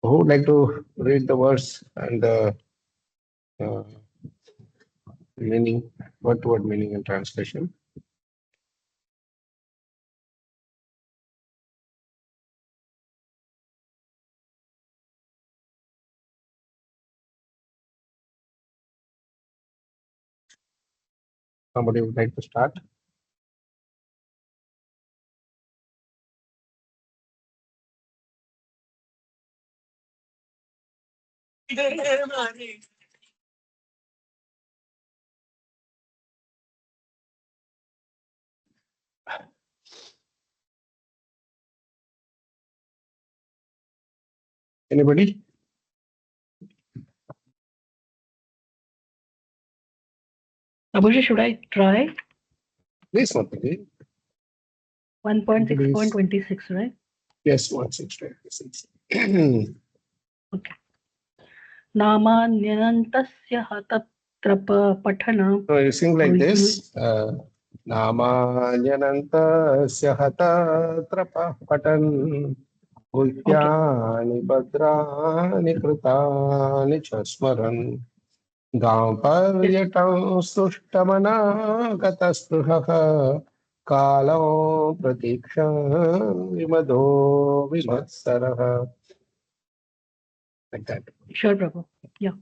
Who would like to read the verse and the uh, meaning, word-to-word meaning and translation? Somebody would like to start? Anybody? Abhishek, should I try? Please, Mataji. 1.6.26, right? Yes, 1.6.26. Okay. Namanyantasya hatatra patana. So you sing like this. Namanyanantasya hata patan guhyani bhadrani kritani chasmaran Gamparyatam sushtamana kalo pratiksha vimado vimatsaraha. Like that. Sure, Prabhu. Yeah.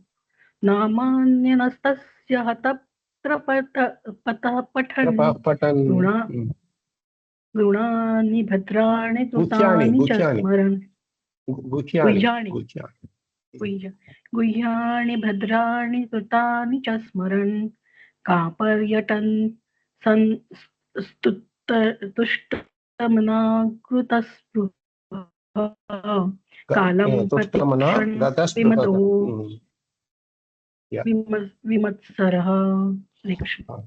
Namanyanastasya hatatra patana. Patan. Grunani bhadrani Guhyani. krutani chasmaran. Guhyani. Guhyani bhadrani krutani chasmaran. Kaparyatan san tushtamana krutaspruha. Kalam Tushtamana pratikshan gataspruha. vimado Yeah. vimatsaraha. Hare Krishna.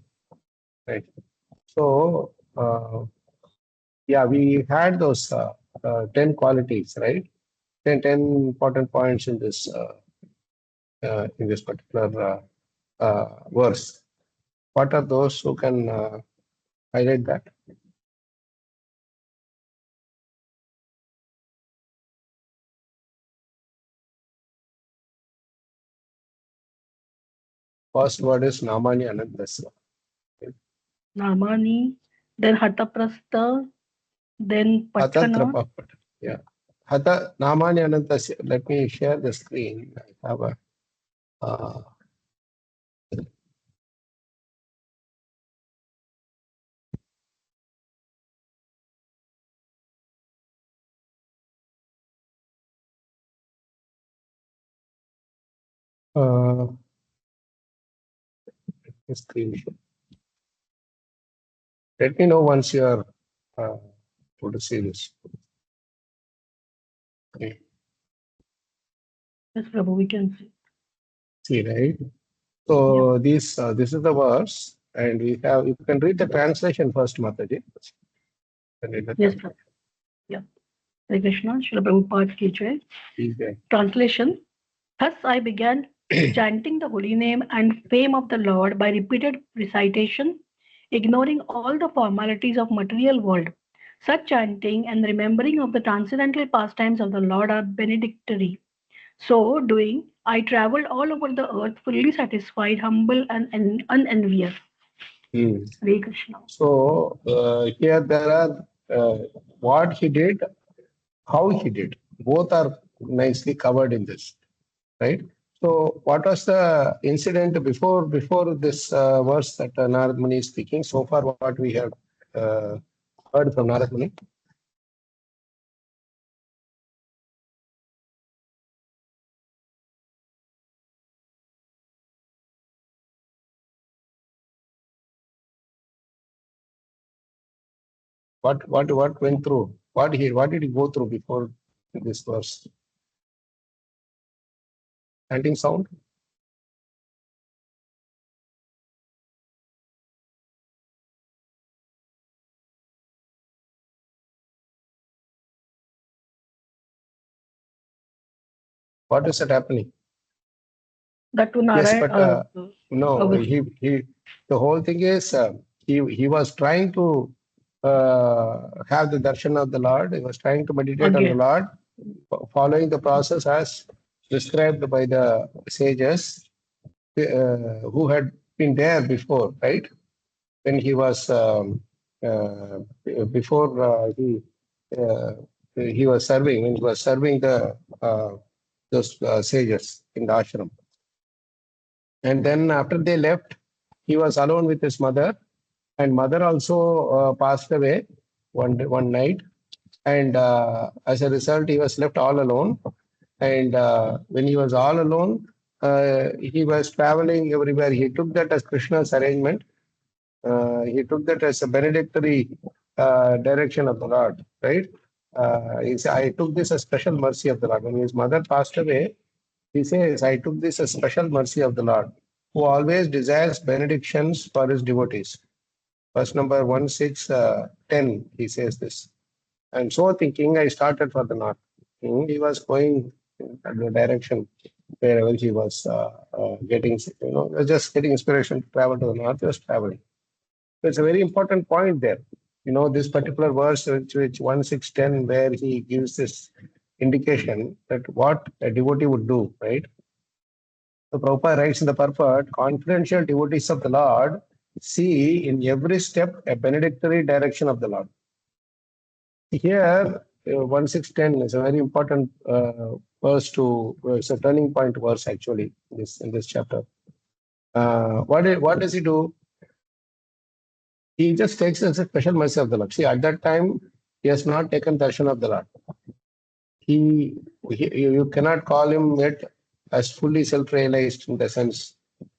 Right. So, yeah, we had those 10 qualities, right? 10 important points in this particular verse. What are those who can highlight that? First word is Namani Anandasya. Namani, then Hataprastha, then Patana. Yeah. Hata Namani Anandasya. Let me share the screen. I have a screenshot. Let me know once you are able to see this. Okay. Yes, Prabhu, we can see. See, right? So this is the verse, and we have. You can read the translation first, Mataji. Yes, Prabhu. Yeah. Hare Krishna, Srila Prabhupada ki jai. Okay. Translation. Thus I began chanting the holy name and fame of the Lord by repeated recitation, ignoring all the formalities of material world. Such chanting and remembering of the transcendental pastimes of the Lord are benedictory. So doing, I traveled all over the earth, fully satisfied, humble, and unenvious. Hare Krishna. So here there are what he did, how he did. Both are nicely covered in this, right? So what was the incident before this verse that Narad Muni is speaking? So far, what we have heard from Narad Muni? What went through? What did he go through before this verse? Chanting sound? What is that happening? That to Narayana. Yes, but no, he the whole thing is he was trying to have the darshan of the Lord. He was trying to meditate on the Lord, following the process as described by the sages who had been there before, right? When he was uh, before he was serving when he was serving the those sages in the ashram, and then after they left, he was alone with his mother, and mother also passed away one night, and as a result, he was left all alone. And when he was all alone, he was traveling everywhere. He took that as Krishna's arrangement. He took that as a benedictory direction of the Lord, right? He said, I took this as special mercy of the Lord. When his mother passed away, he says, I took this as special mercy of the Lord, who always desires benedictions for his devotees. Verse number 1610, he says this. And so thinking, I started for the north. He was going in the direction wherever he was getting, just getting inspiration to travel to the north, he was traveling. So it's a very important point there. This particular verse, which 1610, where he gives this indication that what a devotee would do, right? So Prabhupada writes in the purport, confidential devotees of the Lord see in every step a benedictory direction of the Lord. Here, 1610 is a very important verse it's a turning point verse actually in this chapter. What does he do? He just takes as a special mercy of the Lord. See, at that time, he has not taken darshan of the Lord. You cannot call him yet as fully self-realized in the sense,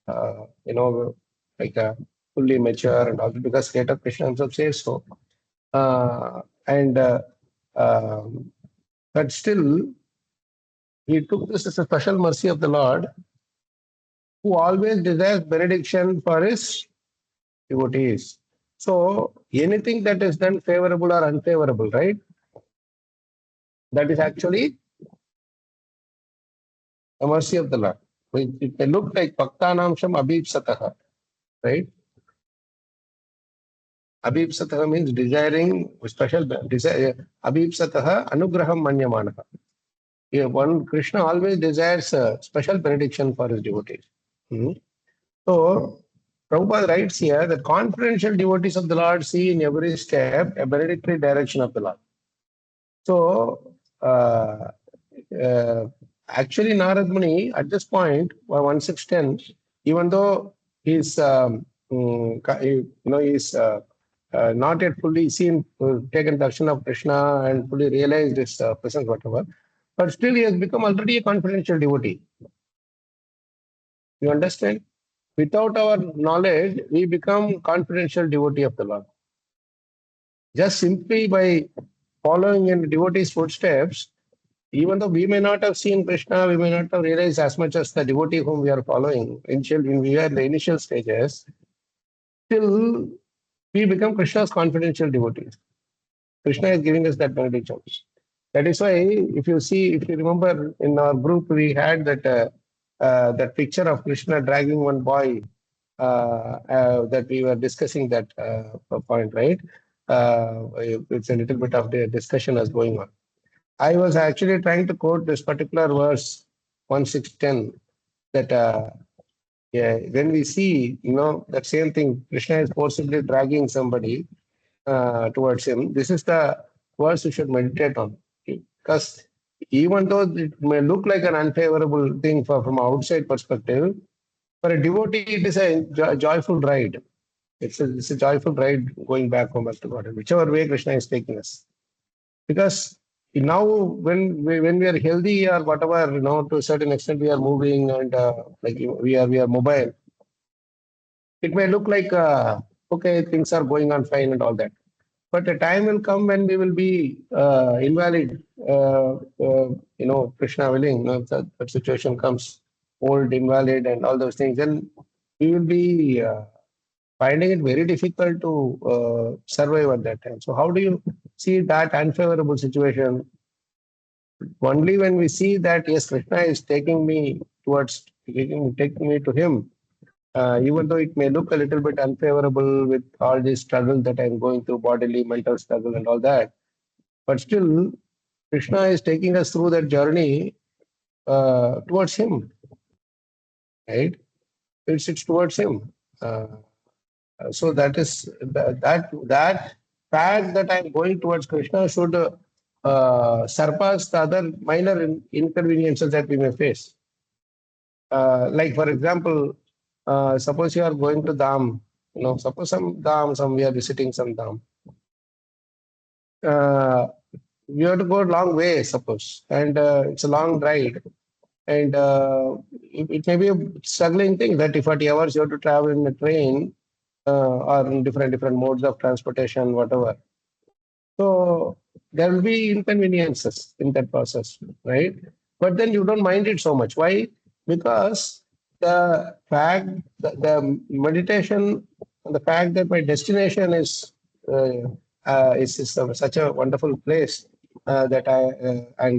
like a fully mature and all, because later Krishna himself says so. But still, he took this as a special mercy of the Lord, who always desires benediction for his devotees. So anything that is done favorable or unfavorable, right? That is actually the mercy of the Lord. It may look like Bhaktanamsham Abhipsataha, right? Abhipsataha means desiring special desire. Abhipsataha Anugraham Manyamanaha. One Krishna always desires a special benediction for his devotees. So Prabhupada writes here that confidential devotees of the Lord see in every step a benedictory direction of the Lord. So actually Narad Muni at this point, 1610, even though he's he's not yet fully seen, taken darshan of Krishna and fully realized his presence, whatever, but still he has become already a confidential devotee. You understand? Without our knowledge, we become confidential devotee of the Lord. Just simply by following in the devotee's footsteps, even though we may not have seen Krishna, we may not have realized as much as the devotee whom we are following, when we are in the initial stages, still we become Krishna's confidential devotees. Krishna is giving us that benediction. That is why, if you remember in our group, we had that picture of Krishna dragging one boy that we were discussing that point, right? It's a little bit of the discussion is going on. I was actually trying to quote this particular verse, 1610, that when we see, that same thing, Krishna is forcibly dragging somebody towards him. This is the verse you should meditate on. Because even though it may look like an unfavorable thing from outside perspective, for a devotee, it is a joyful ride. It's a joyful ride going back home to God, whichever way Krishna is taking us. Because now, when we are healthy or whatever, to a certain extent we are moving and like we are mobile. It may look like okay, things are going on fine and all that, but a time will come when we will be invalid. Krishna willing, that situation comes, old, invalid, and all those things, then we will be finding it very difficult to survive at that time. So how do you see that unfavorable situation? Only when we see that, yes, Krishna is taking me to him, even though it may look a little bit unfavorable with all this struggle that I'm going through, bodily, mental struggle and all that, but still Krishna is taking us through that journey towards him, right? It's towards him. So that is that fact that I'm going towards Krishna should surpass the other minor inconveniences that we may face. Like for example, suppose you are going to Dham, suppose some we are visiting some Dham. You have to go a long way, suppose, and it's a long ride. And it may be a struggling thing, 30, 40 hours you have to travel in a train or in different modes of transportation, whatever. So there will be inconveniences in that process, right? But then you don't mind it so much. Why? Because the fact, the meditation, the fact that my destination is such a wonderful place that I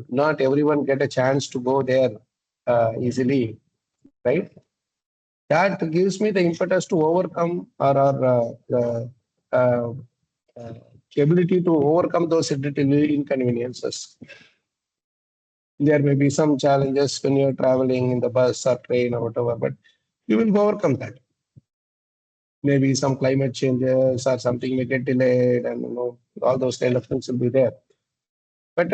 not everyone get a chance to go there easily, right? That gives me the impetus to overcome or the uh, uh, ability to overcome those inconveniences. There may be some challenges when you're traveling in the bus or train or whatever, but you will overcome that. Maybe some climate changes or something may get delayed, and all those kind of things will be there. But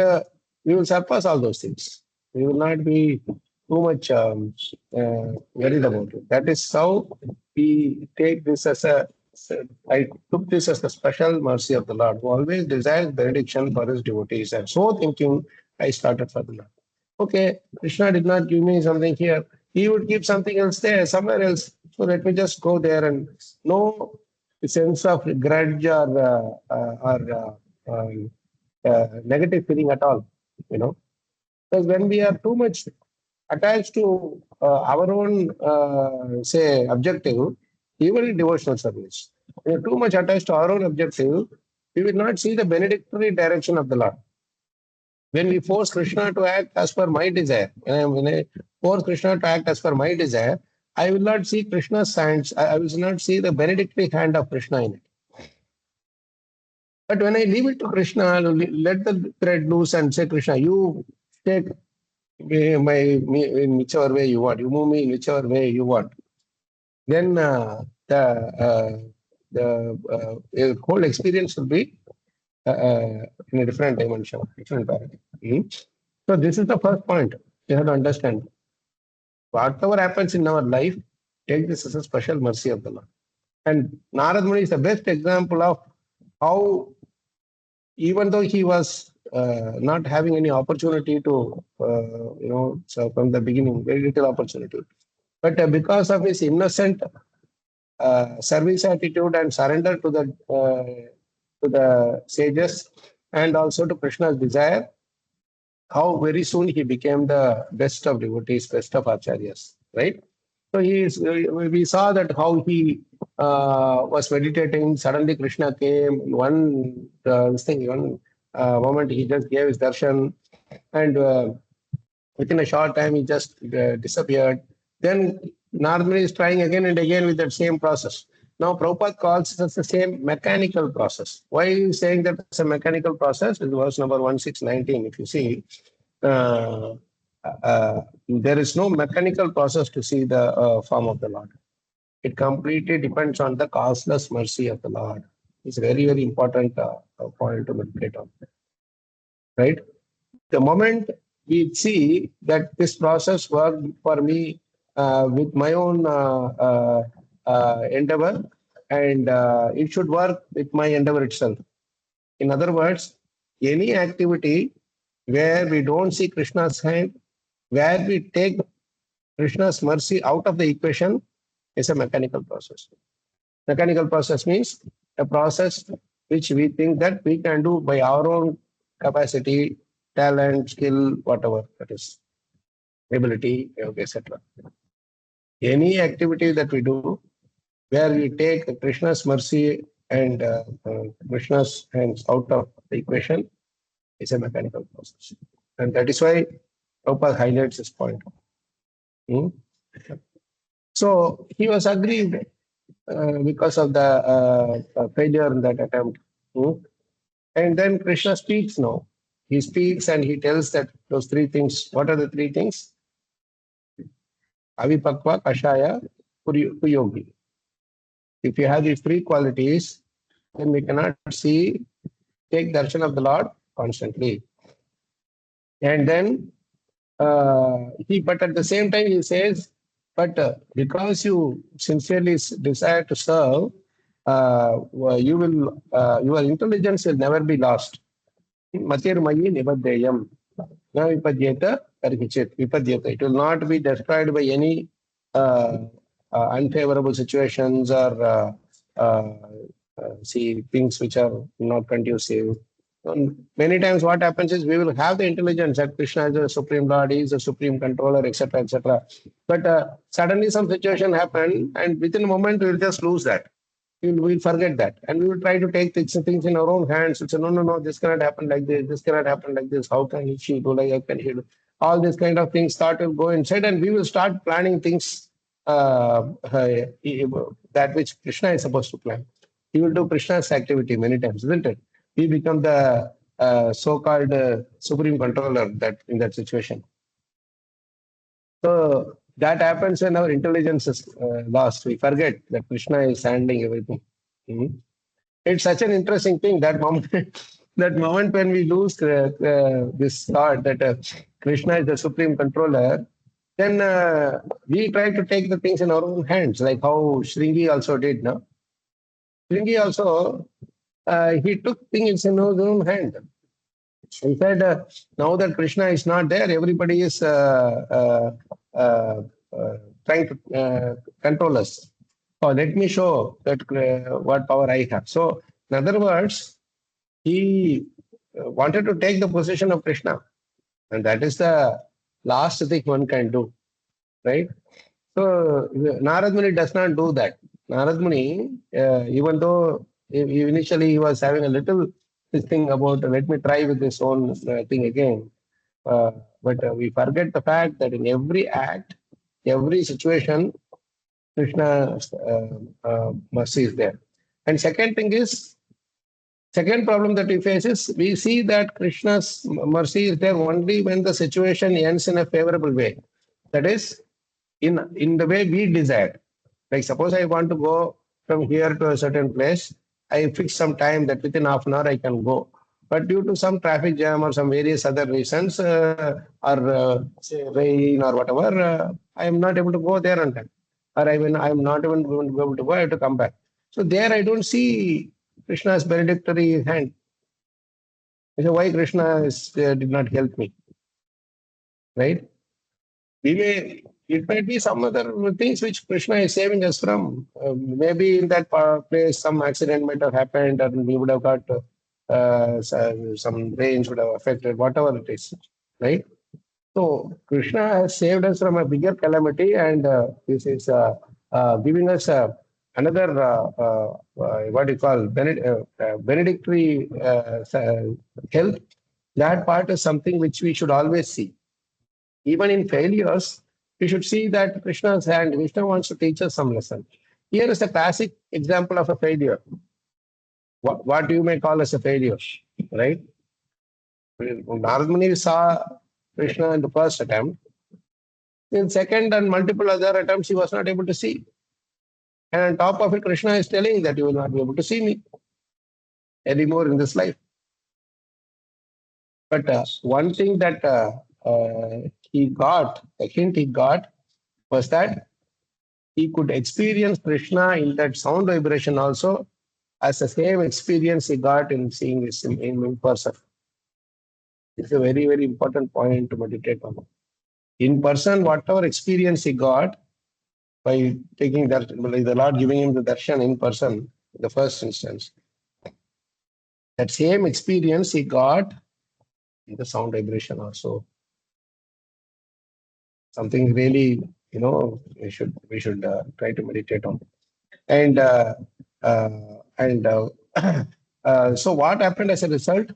we will surpass all those things. We will not be too much worried about it. That is how we take this as I took this as a special mercy of the Lord, who always desires benediction for his devotees. And so thinking, I started for the Lord. Okay, Krishna did not give me something here. He would keep something else there, somewhere else. So let me just go there, and no sense of grudge or negative feeling at all, because when we are too much attached to our own, say, objective, even in devotional service, we are too much attached to our own objective, we will not see the benedictory direction of the Lord. When we force Krishna to act as per my desire, when I force Krishna to act as per my desire, I will not see Krishna's hands, I will not see the benedictory hand of Krishna in it. But when I leave it to Krishna, let the thread loose and say, Krishna, you take me in whichever way you want, you move me in whichever way you want, then the whole experience will be in a different dimension, different paradigm. So this is the first point you have to understand. Whatever happens in our life, take this as a special mercy of the Lord. And Narada Muni is the best example of how, even though he was not having any opportunity to, so from the beginning, very little opportunity, but because of his innocent service attitude and surrender to the sages and also to Krishna's desire, how very soon he became the best of devotees, best of acharyas, right? So we saw that how he was meditating. Suddenly, Krishna came. One moment he just gave his darshan, and within a short time he just disappeared. Then Narada is trying again and again with that same process. Now, Prabhupada calls it as the same mechanical process. Why are you saying that it's a mechanical process? It's verse number 1619. If you see, there is no mechanical process to see the form of the Lord. It completely depends on the causeless mercy of the Lord. It's a very, very important point to meditate on. Right? The moment we see that this process worked for me with my own endeavor, and it should work with my endeavor itself. In other words, any activity where we don't see Krishna's hand, where we take Krishna's mercy out of the equation, is a mechanical process. Mechanical process means a process which we think that we can do by our own capacity, talent, skill, whatever that is, ability, etc. Any activity that we do where we take Krishna's mercy and Krishna's hands out of the equation is a mechanical process. And that is why Prabhupada highlights this point. So he was aggrieved because of the failure in that attempt. And then Krishna speaks now. he speaks and he tells that those three things. What are the three things? Avipakva, Kashaya, Kuyogi. If you have these three qualities, then we cannot take darshan of the Lord constantly. And then but at the same time he says, but because you sincerely desire to serve, your intelligence will never be lost. Matirmayi nibadeyam. Na vipadyeta karhichit. Vipadyeta. It will not be destroyed by any unfavorable situations or things which are not conducive. Many times what happens is we will have the intelligence that Krishna is the Supreme Lord, he is the Supreme Controller, etc., etc. But suddenly some situation happen and within a moment we will just lose that. We'll forget that. And we will try to take things in our own hands. We'll say, no, this cannot happen like this cannot happen like this. How can she do like, how can he do? All these kind of things start to go inside and we will start planning things that which Krishna is supposed to plan. He will do Krishna's activity many times, isn't it? We become the so-called supreme controller in that situation. So that happens when our intelligence is lost. We forget that Krishna is handling everything. Mm-hmm. It's such an interesting thing, that moment, that moment when we lose this thought that Krishna is the supreme controller, then we try to take the things in our own hands, like how Shringi also did. No? Shringi also, he took things in his own hand. He said, now that Krishna is not there, everybody is trying to control us. Oh, let me show that what power I have. So, in other words, he wanted to take the position of Krishna. And that is the last thing one can do. Right? So, Narada Muni does not do that. Narada Muni, even though initially he was having a little this thing about let me try with this own thing again. But we forget the fact that in every act, every situation, Krishna's mercy is there. And second problem that we face is we see that Krishna's mercy is there only when the situation ends in a favorable way. That is, in the way we desire. Like suppose I want to go from here to a certain place, I fix some time that within half an hour I can go. But due to some traffic jam or some various other reasons, say rain or whatever, I am not able to go there on time. Or I am not even going to be able to go, I have to come back. So there I don't see Krishna's benedictory hand. I say, why Krishna did not help me? Right? It might be some other things which Krishna is saving us from. Maybe in that place some accident might have happened and we would have got some rains would have affected, whatever it is, right? So Krishna has saved us from a bigger calamity and this is giving us another, what do you call, benedictory help. That part is something which we should always see. Even in failures, we should see that Krishna's hand. Krishna wants to teach us some lesson. Here is a classic example of a failure. What you may call as a failure, right? Narada Muni saw Krishna in the first attempt. In second and multiple other attempts, he was not able to see. And on top of it, Krishna is telling that you will not be able to see me anymore in this life. But one thing that he got, the hint he got, was that he could experience Krishna in that sound vibration also as the same experience he got in seeing this in person. It's a very, very important point to meditate on. In person, whatever experience he got by taking that, the Lord giving him the darshan in person, the first instance, that same experience he got in the sound vibration also. Something really, we should try to meditate on. And so what happened as a result?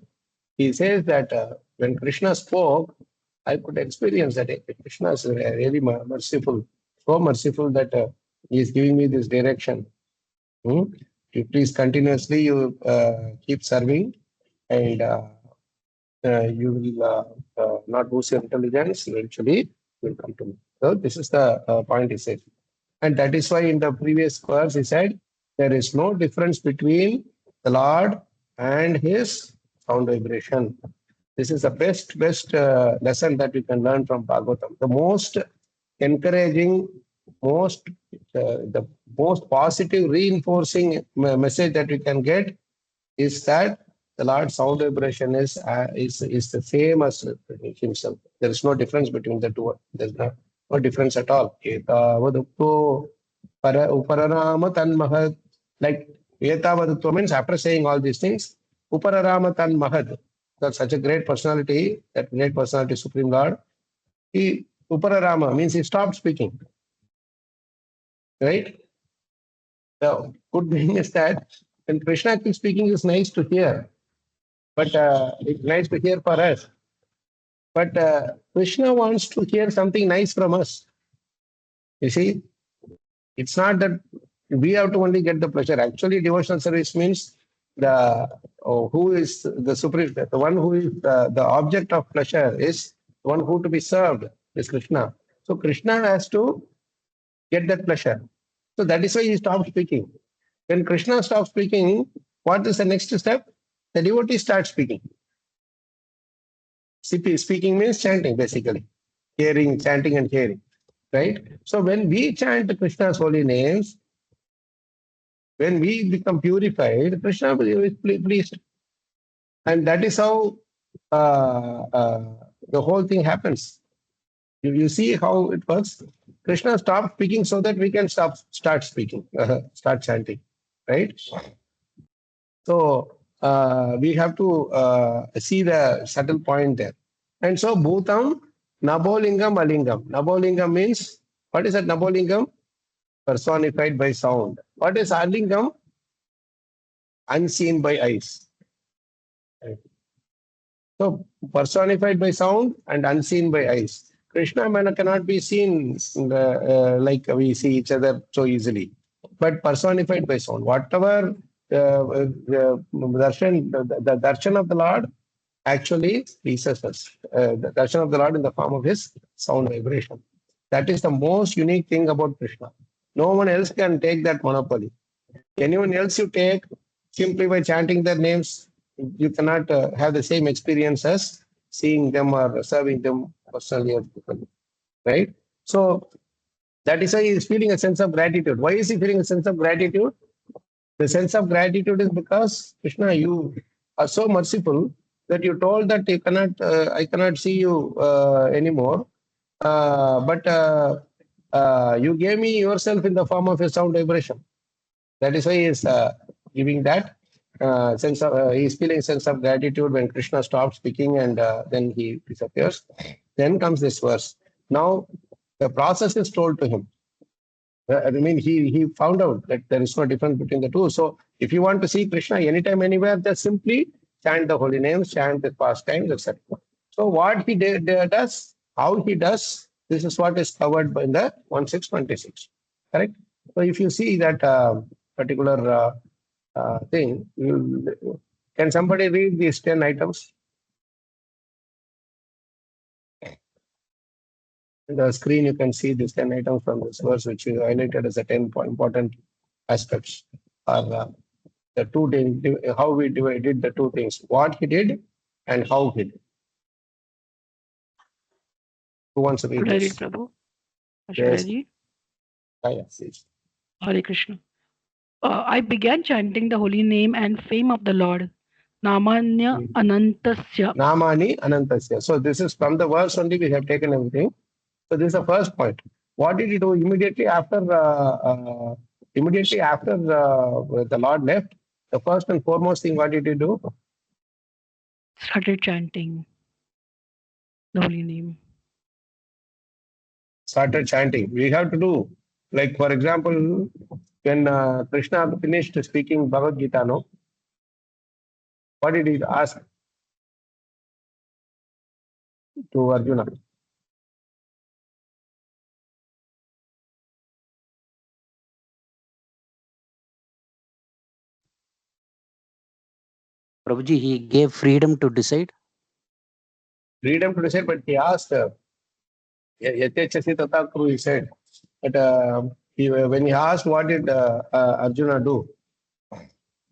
He says that when Krishna spoke, I could experience that Krishna is really merciful, so merciful that he is giving me this direction. You please continuously you keep serving and you will not lose your intelligence. Eventually, you will come to me. So this is the point he said. And that is why in the previous verse he said, there is no difference between the Lord and his sound vibration. This is the best lesson that we can learn from Bhagavatam. The most encouraging, most the most positive, reinforcing message that we can get is that the Lord's sound vibration is the same as himself. There is no difference between the two. There's no difference at all. Etavadukto uparanama tanmahad. Like etavadukto means after saying all these things, upararama tanmahad. That's such a great personality, that great personality, Supreme Lord. He upararama means he stopped speaking. Right? The good thing is that when Krishna keeps speaking, it's nice to hear. But it's nice to hear for us. But Krishna wants to hear something nice from us. You see, it's not that we have to only get the pleasure. Actually, devotional service means the who is the supreme, the one who is the object of pleasure is the one who to be served is Krishna. So Krishna has to get that pleasure. So that is why he stopped speaking. When Krishna stops speaking, what is the next step? The devotee starts speaking. Speaking means chanting, basically. Hearing, chanting, and hearing. Right? So when we chant Krishna's holy names, when we become purified, Krishna is pleased. And that is how the whole thing happens. You see how it works? Krishna stopped speaking so that we can start speaking, start chanting. Right? So we have to see the subtle point there. And so Bhutam, Nabolingam, Alingam. Nabolingam means, what is that Nabolingam? Personified by sound. What is Alingam? Unseen by eyes. Right. So personified by sound and unseen by eyes. Krishna cannot be seen like we see each other so easily, but personified by sound. Whatever the darshan of the Lord actually pleases us. The darshan of the Lord in the form of his sound vibration. That is the most unique thing about Krishna. No one else can take that monopoly. Anyone else you take simply by chanting their names, you cannot have the same experience as seeing them or serving them personally or physically, right? So that is why he is feeling a sense of gratitude. Why is he feeling a sense of gratitude? The sense of gratitude is because Krishna, you are so merciful that you told that I cannot see you anymore, but you gave me yourself in the form of a sound vibration. That is why he is giving that sense of, he is feeling sense of gratitude when Krishna stops speaking and then he disappears. Then comes this verse. Now the process is told to him. I mean, he found out that there is no difference between the two. So if you want to see Krishna anytime, anywhere, just simply chant the holy names, chant the pastimes, etc. So what he does, how he does, this is what is covered in the 1626. Correct? So if you see that particular thing, can somebody read these 10 items? On the screen, you can see these 10 items from this verse, which is highlighted as the 10 important aspects. Or the two things, how we did the two things, what he did and how he did. Who wants to read Should I read, this? Prabhu? Should I Yes. read? Yes, yes. Hare Krishna. I began chanting the holy name and fame of the Lord. Namanya Anantasya. Namani Anantasya. So this is from the verse only we have taken everything. So this is the first point. What did he do immediately after the Lord left? The first and foremost thing, what did he do? Started chanting the holy name. Started chanting. We have to do, like for example, when Krishna finished speaking Bhagavad Gita, no, what did he ask to Arjuna? Prabhuji, he gave freedom to decide. freedom to decide, but he asked, "Yatechasi tata kuru," he said. But when he asked what did Arjuna do,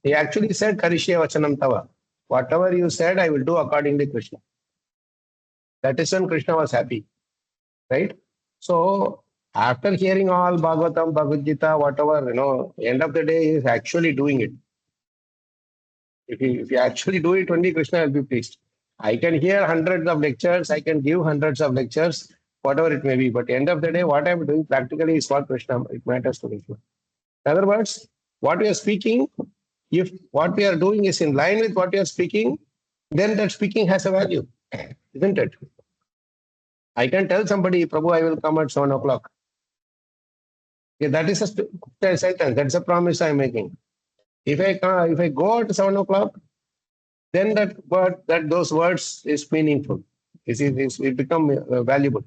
he actually said, "Karishye vachanam tava." Whatever you said, I will do accordingly, Krishna. That is when Krishna was happy, right? So after hearing all Bhagavatam, Bhagavad Gita, whatever, end of the day, he is actually doing it. If you actually do it, only Krishna will be pleased. I can hear hundreds of lectures, I can give hundreds of lectures, whatever it may be. But end of the day, what I'm doing practically is what Krishna, it matters to Krishna. In other words, what we are speaking, if what we are doing is in line with what we are speaking, then that speaking has a value, isn't it? I can tell somebody, Prabhu, I will come at 7 o'clock. Yeah, that is a sentence. That's a promise I'm making. If I go at 7 o'clock, then those words is meaningful. It become valuable,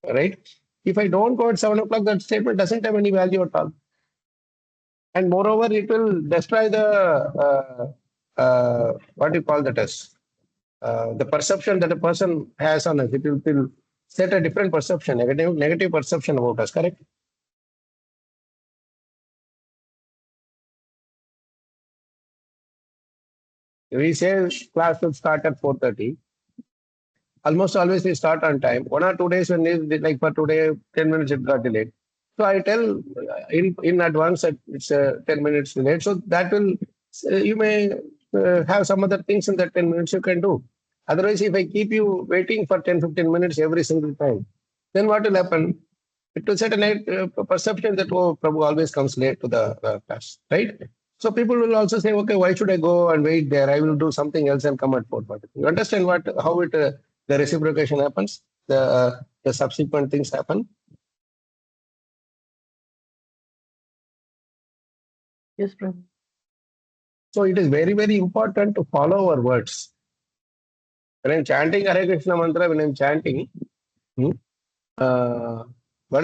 right? If I don't go at 7 o'clock, that statement doesn't have any value at all. And moreover, it will destroy what do you call that as? The perception that a person has on us. It will set a different perception, negative perception about us, correct? We say class will start at 4:30. Almost always we start on time. 1 or 2 days when like for today, 10 minutes it got delayed. So I tell in advance that it's 10 minutes delayed. So that will, you may have some other things in that 10 minutes you can do. Otherwise, if I keep you waiting for 10-15 minutes every single time, then what will happen? It will set a perception that, oh, Prabhu always comes late to the class, right? So people will also say, okay, why should I go and wait there? I will do something else and come at 4:40. You understand how the reciprocation happens? The subsequent things happen. Yes, Prabhu. So it is very, very important to follow our words. When I'm chanting Hare Krishna mantra, when I'm chanting, what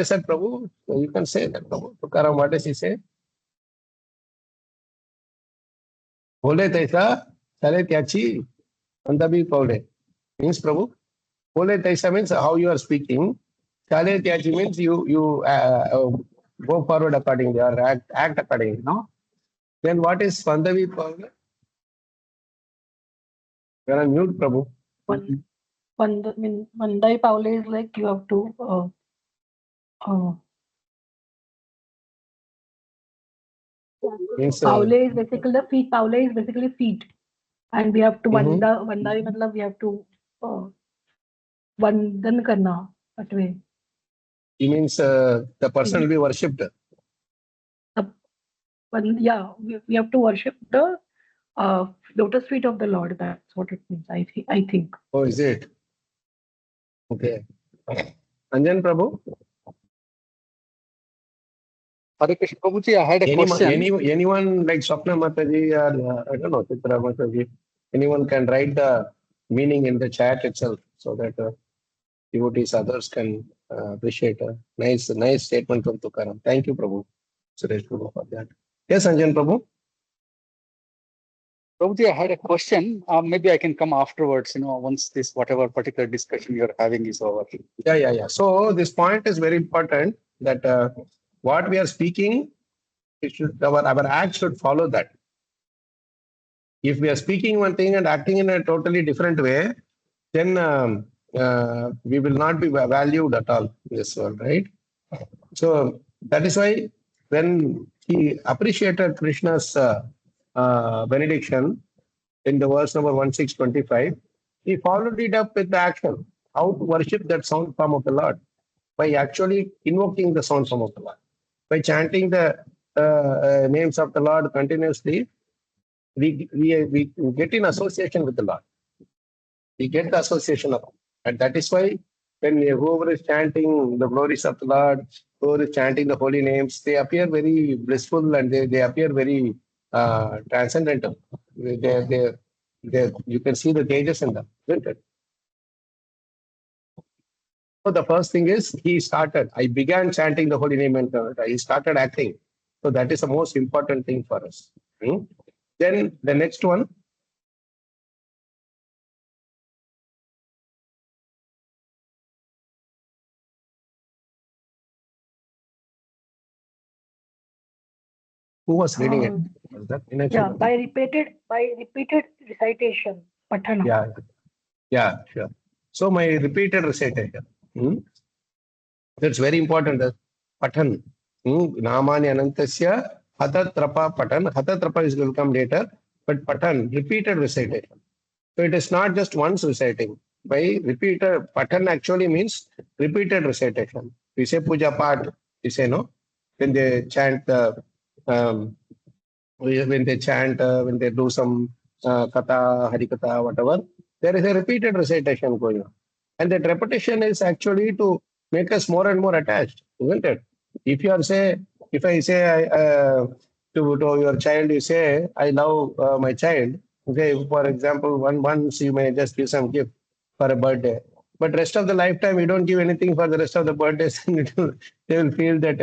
is that, Prabhu? You can say that, Prabhu. Tukaram, what does he say? Bole taisa, chale tyachi, andabi paule. Means, Prabhu, Bole taisa means how you are speaking. Chale tyachi means you go forward accordingly or act accordingly, no? Then what is Pandavi paule? You are on mute, Prabhu. Vandai Paule is like you have to Means, Paule is basically the feet. Paule is basically feet, and we have to Mhm. Vandai matlab we have to Vandan karna that way. He means the person will be worshipped. Yeah, we have to worship the lotus feet of the Lord. That's what it means. I think. Oh, is it? Okay. Anjan Prabhu, Hare Krishna Prabhuji, I had a question. anyone like Swapna Mataji or I don't know, Chitra Mataji, anyone can write the meaning in the chat itself so that devotees, others can appreciate a nice statement from Tukaram. Thank you, Prabhu. Suresh Prabhu for that. Yes, Anjan Prabhu. Prabhuji, I had a question. Maybe I can come afterwards, once this whatever particular discussion you're having is over. Yeah. So this point is very important that what we are speaking, our act should follow that. If we are speaking one thing and acting in a totally different way, then we will not be valued at all in this world, right? So that is why when he appreciated Krishna's benediction in the verse number 1625, he followed it up with the action, how to worship that sound form of the Lord by actually invoking the sound form of the Lord. By chanting the names of the Lord continuously, we get in association with the Lord. We get the association of, and that is why when whoever is chanting the glories of the Lord, whoever is chanting the holy names, they appear very blissful and they appear very transcendental. You can see the gauges in them, isn't it? So the first thing is I began chanting the holy name and he started acting. So that is the most important thing for us. Then the next one, Who was reading it? Um, Was that yeah, Meenakshi? by repeated recitation, patana. Yeah, yeah, sure. So my repeated recitation. Hmm? That's very important. Patan. Namani Anantasya Hatatrapa Patan. Hatatrapa is will come later, but Patan, repeated recitation. So it is not just once reciting. By repeated, Patan actually means repeated recitation. We say puja part, we say no. When they chant the, when they chant, when they do some katha, harikatha, whatever, there is a repeated recitation going on. And that repetition is actually to make us more and more attached, isn't it? If you are say, if I say to your child, you say, I love my child. Okay, for example, once you may just give some gift for a birthday, but rest of the lifetime you don't give anything for the rest of the birthdays, and they will feel that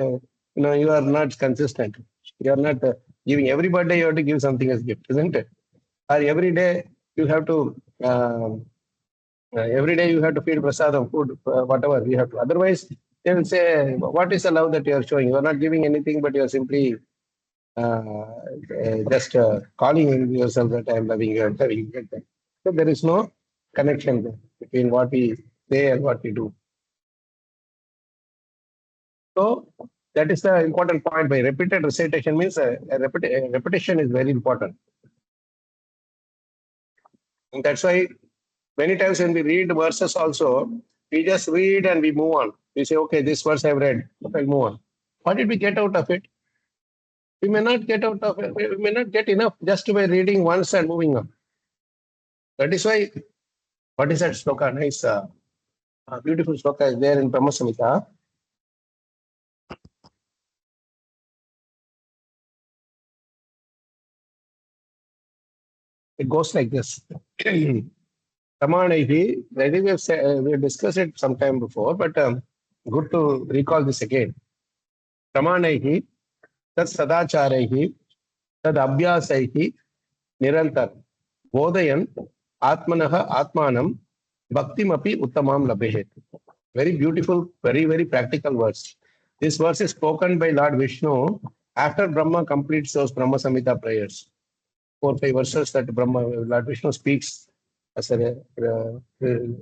you are not consistent. You are not giving every birthday. You have to give something as gift, isn't it? Or every day you have to. Every day you have to feed prasadam, food, whatever you have to. Otherwise, they will say, "What is the love that you are showing? You are not giving anything, but you are simply just calling yourself that I am loving you, I am loving you." So there is no connection there between what we say and what we do. So that is the important point. By repeated recitation means a repetition is very important, and that's why many times when we read verses also, we just read and we move on. We say, okay, this verse I've read, okay, I'll move on. What did we get out of it? We may not get out of it. We may not get enough just by reading once and moving on. That is why, what is that sloka? Nice, beautiful sloka is there in Brahma Samhita. It goes like this. Pramanaihi, I think we have discussed it sometime before, but good to recall this again. Pramanaihi, tad sadacharaihi, tad abhyasaihi, nirantar, bodayan, atmanaha atmanam, bhaktimapi uttamam labhehet. Very beautiful, very, very practical verse. This verse is spoken by Lord Vishnu after Brahma completes those Brahma Samhita prayers. 4-5 verses that Lord Vishnu speaks as a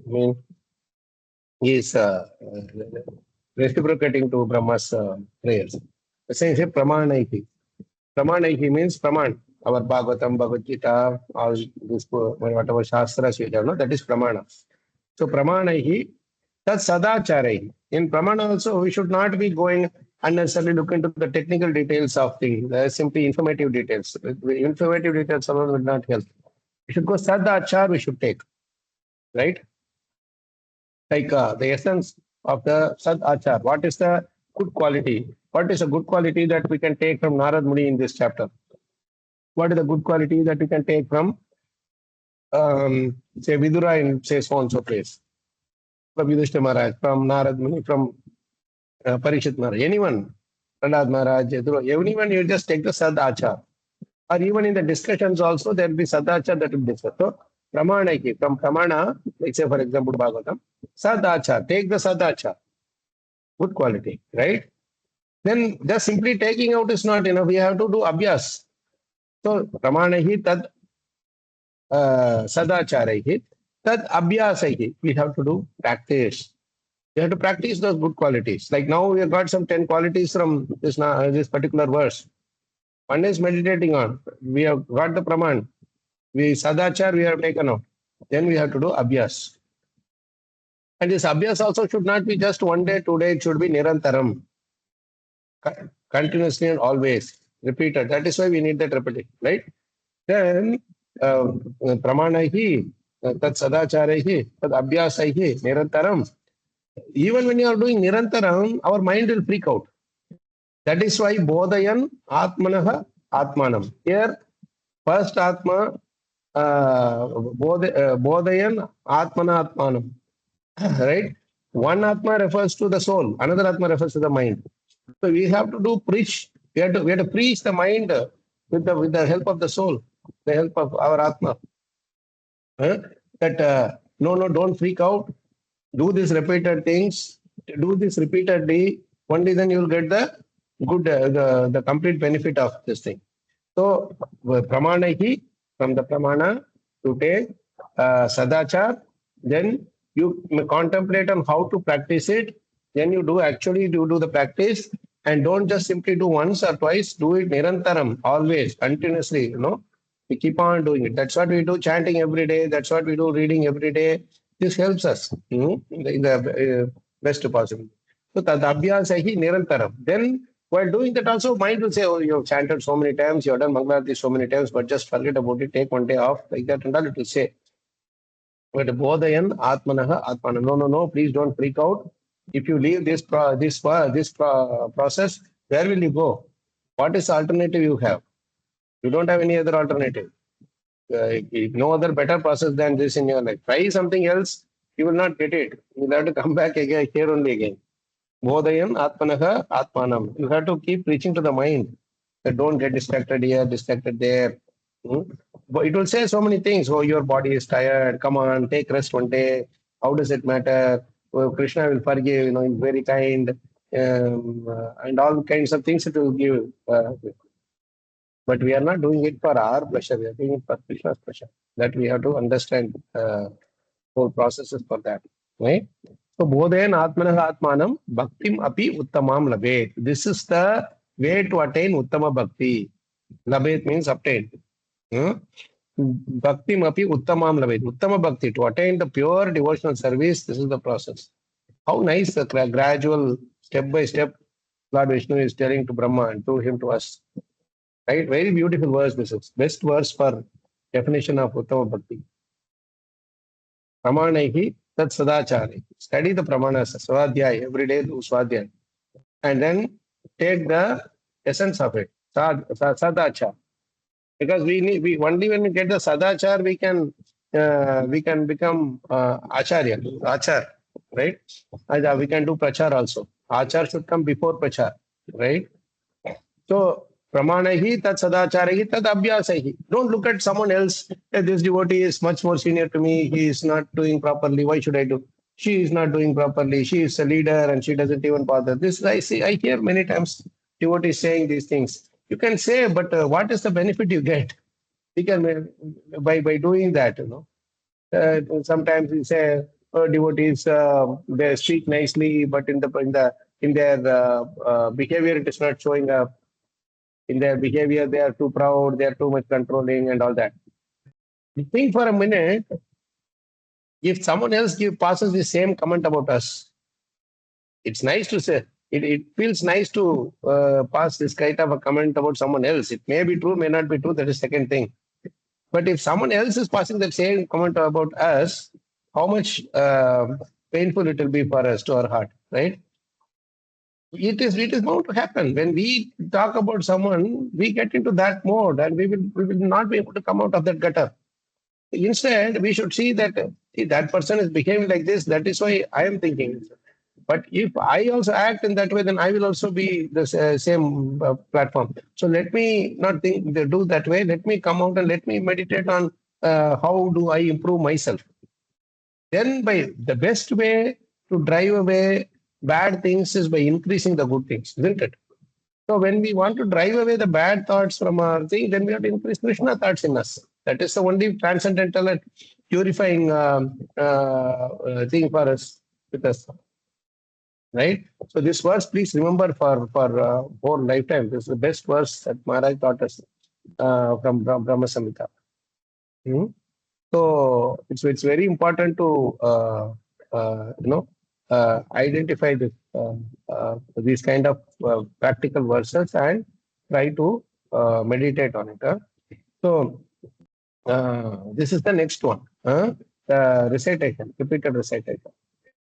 mean he is reciprocating to Brahma's prayers. The same is Pramanaihi. Pramanaihi means Praman. Our Bhagavatam, Bhagavad Gita, all this whatever Shastras we have, no, that is Pramana. So Pramanaihi, that's Sadacharaihi. In Pramana also, we should not be going unnecessarily look into the technical details of things. They are simply informative details. Informative details alone will not help. We should go Sadachar, we should take, right? Like the essence of the Sad Achar. What is the good quality? What is a good quality that we can take from Narad Muni in this chapter? What is the good quality that we can take from, say, Vidura in, say, so and so place? From Yudhishthira Maharaj, from Narad Muni, from Parishit Maharaj, anyone, Prahlad Maharaj, anyone, you just take the Sad Achar. Or even in the discussions also, there will be Sadachar that will be discussed. So, Pramanaki, from Pramana, like say for example, Bhagavatam, Sadachar, take the Sadachar, good quality, right? Then just simply taking out is not enough. We have to do Abhyas. So, Pramanahi tad Sadacharahi, tad Abhyasahi. We have to do practice. We have to practice those good qualities. Like now we have got some 10 qualities from this particular verse. One is meditating on. We have got the Praman. We Sadachar we have taken out. Then we have to do Abhyas. And this Abhyas also should not be just one day, 2 days. It should be Nirantaram. Continuously and always. Repeated. That is why we need that repetition. Right? Then Pramanahi, Tat Sadacharaihi, Tat Abhyasaihi, Nirantaram. Even when you are doing Nirantaram, our mind will freak out. That is why Bodayan Atmanaha Atmanam. Here, first Atma, Bodayan Atmana Atmanam. Right? One Atma refers to the soul, another Atma refers to the mind. So we have to do preach. We have to preach the mind with the help of the soul, the help of our Atma. That no, don't freak out. Do these repeated things. Do this repeatedly. Only then you will get the good, the complete benefit of this thing. So, pramanahi, from the pramana, to take sadachar, then you contemplate on how to practice it. Then you do the practice, and don't just simply do once or twice. Do it nirantaram, always, continuously. We keep on doing it. That's what we do, chanting every day. That's what we do, reading every day. This helps us in the best possible. So tad abhyasa hi nirantaram. Then while doing that also, mind will say, oh, you have chanted so many times, you have done Mangalarti so many times, but just forget about it, take one day off, like that and all, it will say. But Bodhayan Atmanaha Atmana. No, no, no, please don't freak out. If you leave this process, where will you go? What is the alternative you have? You don't have any other alternative. No other better process than this in your life. Try something else, you will not get it. You will have to come back again, here only again. Bodhayan Atmanaha Atmanam. You have to keep preaching to the mind that don't get distracted here, distracted there. Hmm? But it will say so many things. Oh, your body is tired. Come on, take rest one day. How does it matter? Oh, Krishna will forgive. He's very kind, and all kinds of things it will give. But we are not doing it for our pleasure. We are doing it for Krishna's pleasure. That we have to understand. Whole processes for that. Right? So Bodhayan Atmanaha Atmanam Bhaktim Api Uttamam Labet. This is the way to attain Uttama Bhakti. Labet means obtain. Bhaktim Api Uttamam Labet. Uttama Bhakti. To attain the pure devotional service, this is the process. How nice the gradual, step by step, Lord Vishnu is telling to Brahma and through him to us. Right? Very beautiful verse this is. Best verse for definition of Uttama Bhakti. Pramanahi tat sadachari. Study the pramanas, swadhyay, every day do swadhyay. And then take the essence of it, sadachar. Because we only when we get the sadachar, we can become acharya, achar, right? And we can do prachar also. Achar should come before prachar, right? So, pramanahi tat sadacharahi tat abhyasahi. Don't look at someone else. Hey, this devotee is much more senior to me. He is not doing properly. Why should I do? She is not doing properly. She is a leader and she doesn't even bother. This I hear many times devotees saying these things. You can say, but what is the benefit you get? You can by doing that, sometimes we say devotees they speak nicely, but in their behavior it is not showing up. In their behavior, they are too proud, they are too much controlling and all that. Think for a minute, if someone else passes the same comment about us, it's nice to say, it feels nice to pass this kind of a comment about someone else. It may be true, may not be true, that is second thing. But if someone else is passing that same comment about us, how much painful it will be for us to our heart, right? It is bound to happen. When we talk about someone, we get into that mode and we will not be able to come out of that gutter. Instead, we should see that that person is behaving like this. That is why I am thinking. But if I also act in that way, then I will also be the same platform. So let me not do that way. Let me come out and let me meditate on how do I improve myself. Then by the best way to drive away bad things is by increasing the good things, isn't it? So when we want to drive away the bad thoughts from our thing, then we have to increase Krishna thoughts in us. That is the only transcendental and purifying thing for us with us. Right? So this verse, please remember for whole lifetime. This is the best verse that Maharaj taught us from Brahma Samhita. So it's very important to identify these kind of practical verses and try to meditate on it. So this is the next one. The recitation, repeated recitation.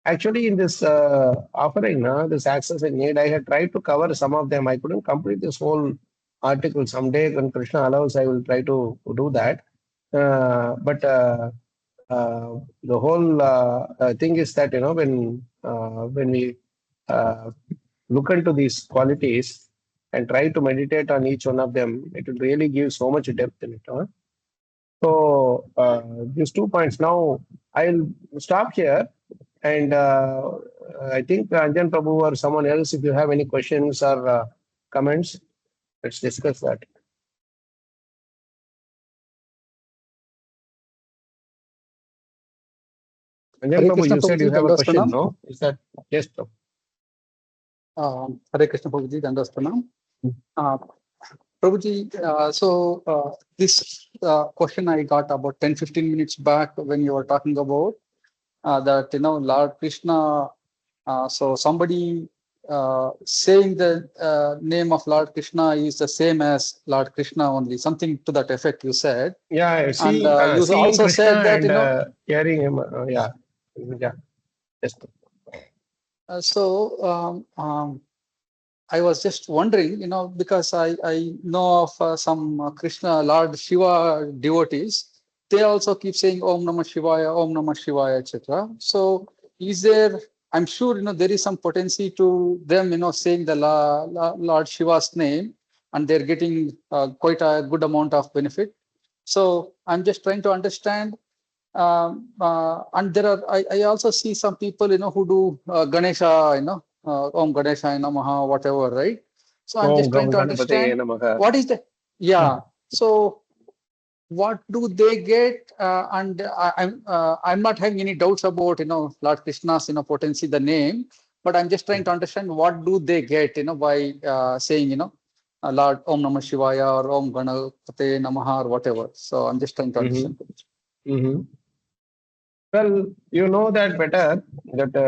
Actually, in this offering, this access and need, I had tried to cover some of them. I couldn't complete this whole article. Someday, when Krishna allows, I will try to do that. But the whole thing is that when we look into these qualities and try to meditate on each one of them, it will really give so much depth in it. So these 2 points. Now I'll stop here, and I think Anjan Prabhu or someone else, if you have any questions or comments? Let's discuss that. And then, Hare Prabhu, Krishna you said Prabhuji, you have a Dandas question, Pranam. no? Is that yes, Prabhu? Hare Krishna Prabhuji, Dandas Pranam. Prabhuji, this question I got about 10-15 minutes back when you were talking about that, Lord Krishna. So somebody saying the name of Lord Krishna is the same as Lord Krishna only, something to that effect you said. Yeah, see, And you seeing also Krishna said that, and hearing him, yeah. Yes. I was just wondering, because I know of some Krishna, Lord Shiva devotees, they also keep saying Om Namah Shivaya, Om Namah Shivaya, etc. So is there, I'm sure, there is some potency to them, saying the Lord Shiva's name, and they're getting quite a good amount of benefit. So I'm just trying to understand. And there are, I also see some people, who do Ganesha, Om Ganesha Namaha, whatever, right? So I'm just trying to understand what is the, So what do they get? And I'm not having any doubts about, Lord Krishna's, potency, the name, but I'm just trying to understand what do they get, by saying, Lord Om Namah Shivaya or Om Ganapate Namaha or whatever. So I'm just trying to understand. Well, you know that better that they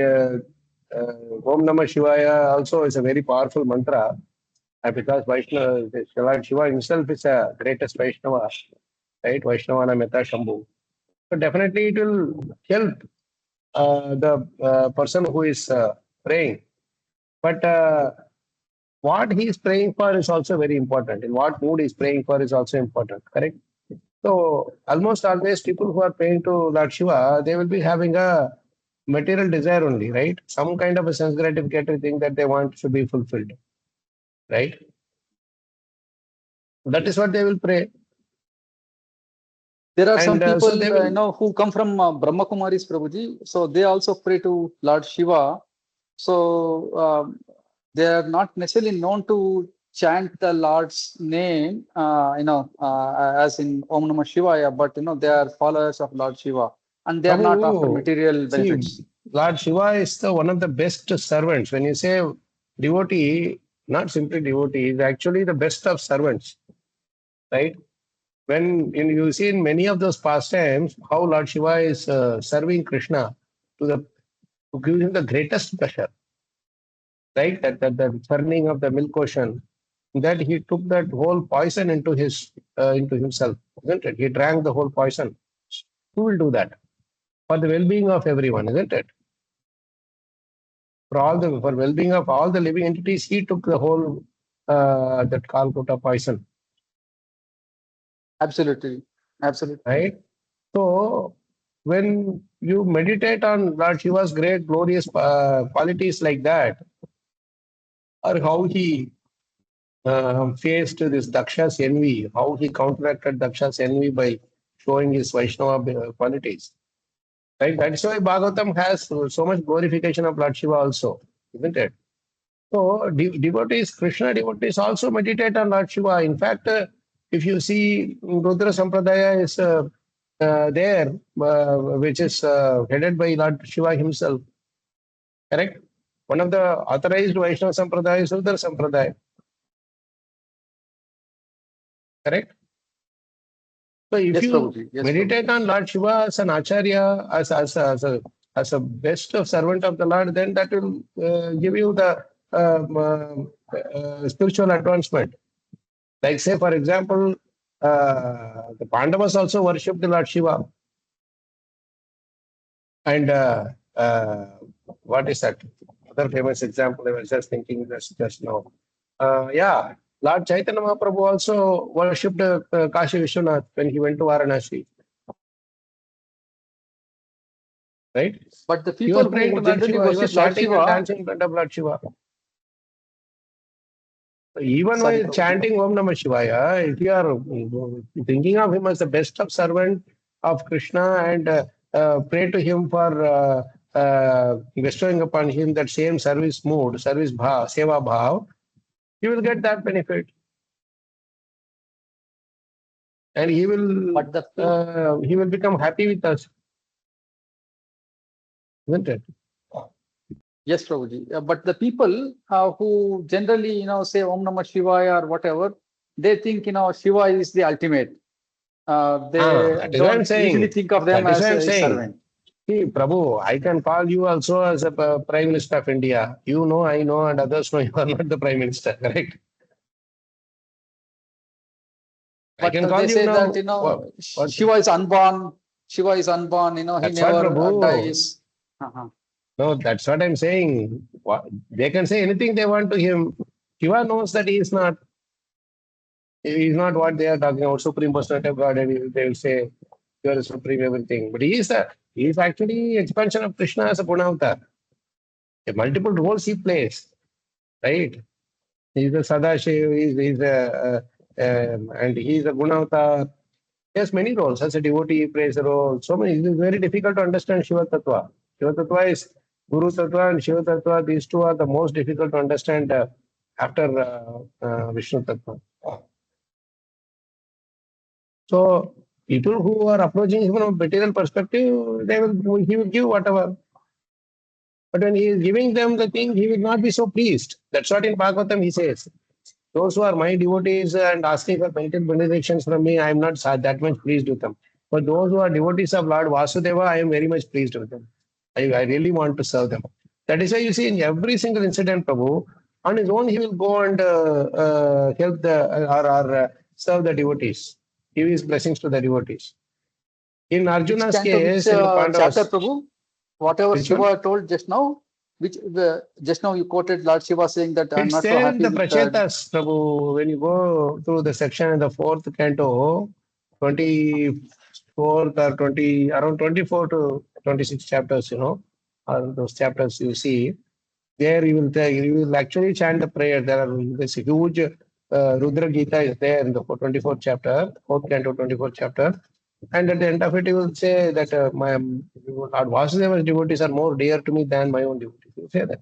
are Om Namah Shivaya also is a very powerful mantra, because Vaishnava, Lord Shiva himself is a greatest Vaishnava, right? Vaishnavana Metta Shambhu. So definitely it will help the person who is praying. But what he is praying for is also very important. In what mood he is praying for is also important, correct? So almost always people who are praying to Lord Shiva, they will be having a material desire only, right? Some kind of a sense gratificatory thing that they want to be fulfilled, right? That is what they will pray. There are some And people, so they will, who come from Brahma Kumaris, Prabhuji. So they also pray to Lord Shiva. So they are not necessarily known to chant the Lord's name, as in Om Namah Shivaya, but they are followers of Lord Shiva, and they are not after Prabhu, material see, benefits. Lord Shiva is one of the best servants. When you say devotee, not simply devotee, is actually the best of servants, right? When you see in many of those pastimes, how Lord Shiva is serving Krishna to give him the greatest pleasure, right? That the churning of the milk ocean, that he took that whole poison into himself, isn't it? He drank the whole poison. Who will do that? For the well-being of everyone, isn't it? For well-being of all the living entities, he took the whole that Kalacakra poison. Absolutely. Right? So when you meditate on Lord Shiva's great glorious qualities like that, or how he faced this Daksha's envy, how he counteracted Daksha's envy by showing his Vaishnava qualities. Right? That's why Bhagavatam has so much glorification of Lord Shiva also, isn't it? So devotees, Krishna devotees also meditate on Lord Shiva. In fact, if you see Rudra Sampradaya is there, which is headed by Lord Shiva himself. Correct? One of the authorized Vaishnava Sampradaya is Rudra Sampradaya. Correct? So if Yes, you Prabhuji. Yes, meditate Prabhuji. on Lord Shiva as an acharya, as a best of servant of the Lord, then that will give you the spiritual advancement. Like say, for example, the Pandavas also worshipped Lord Shiva. And what is that? Other famous example I was just thinking just now. Lord Chaitanya Mahaprabhu also worshipped Kashi Vishwanath when he went to Varanasi. Right? But the He was people praying who to Lord generally Shiva. He was worship Lord chanting and Shiva, dancing in front of Lord Shiva. Even sorry, while Prabhuji. chanting Om Namah Shivaya, if you are thinking of him as the best of servant of Krishna and pray to him for bestowing upon him that same service mood, service bhav, seva bhav, he will get that benefit. And he will become happy with us. Isn't it? Yes, Prabhuji. But the people who generally, say Om Namah Shivaya or whatever, they think, Shiva is the ultimate. They that is what I'm don't saying. usually think of them That is as what I'm a saying. servant. See, Prabhu, I can call you also as a Prime Minister of India. You know, I know, and others know you are not the Prime Minister, correct? I But can call they you say now. that, What? Shiva is unborn. Shiva is unborn, he That's what, never Prabhu. dies. No, that's what I'm saying. They can say anything they want to him. Shiva knows that he is not what they are talking about, Supreme Personality of God, and they will say, you are a supreme everything. But he is actually expansion of Krishna as a Gunavatar. Multiple roles he plays, right? He is a Sadashiv, and he is a Gunavatar. He has many roles. As a devotee, he plays a role. So many. It is very difficult to understand Shiva Tattva. Shiva Tattva is Guru Tattva and Shiva Tattva. These two are the most difficult to understand after Vishnu Tattva. So people who are approaching him from a material perspective, he will give whatever. But when he is giving them the thing, he will not be so pleased. That's what in Bhagavatam he says. Those who are my devotees and asking for material benedictions from me, I am not that much pleased with them. But those who are devotees of Lord Vasudeva, I am very much pleased with them. I really want to serve them. That is why you see in every single incident, Prabhu, on his own he will go and help or serve the devotees. Give his blessings to the devotees. In Arjuna's case, in the Pandavas, chapter, Prabhu? Whatever which Shiva one? told just now, just now you quoted Lord Shiva saying that I'm It's not so there in happy the with Prachetas, Prabhu. When you go through the section in the fourth canto, 24th or 20, around 24 to 26 chapters, or those chapters you see, there you will actually chant the prayer. There are this huge Rudra Gita is there in the 24th chapter, 4th canto, 24th chapter. And at the end of it, you will say that my Lord Vasudeva's devotees are more dear to me than my own devotees. You say that.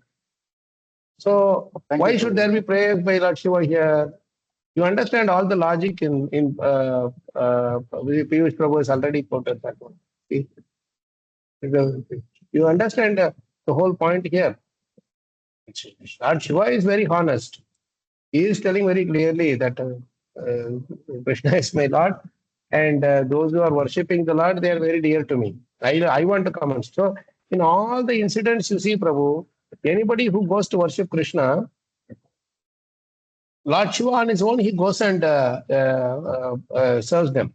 So Thank why you, should Prabhu. there be praise by Lord Shiva here? You understand all the logic in Piyush Prabhu has already quoted that one. See? You understand the whole point here. Lord Shiva is very honest. He is telling very clearly that Krishna is my Lord, and those who are worshipping the Lord, they are very dear to me. I want to come on. So, in all the incidents you see, Prabhu, anybody who goes to worship Krishna, Lord Shiva on his own, he goes and serves them.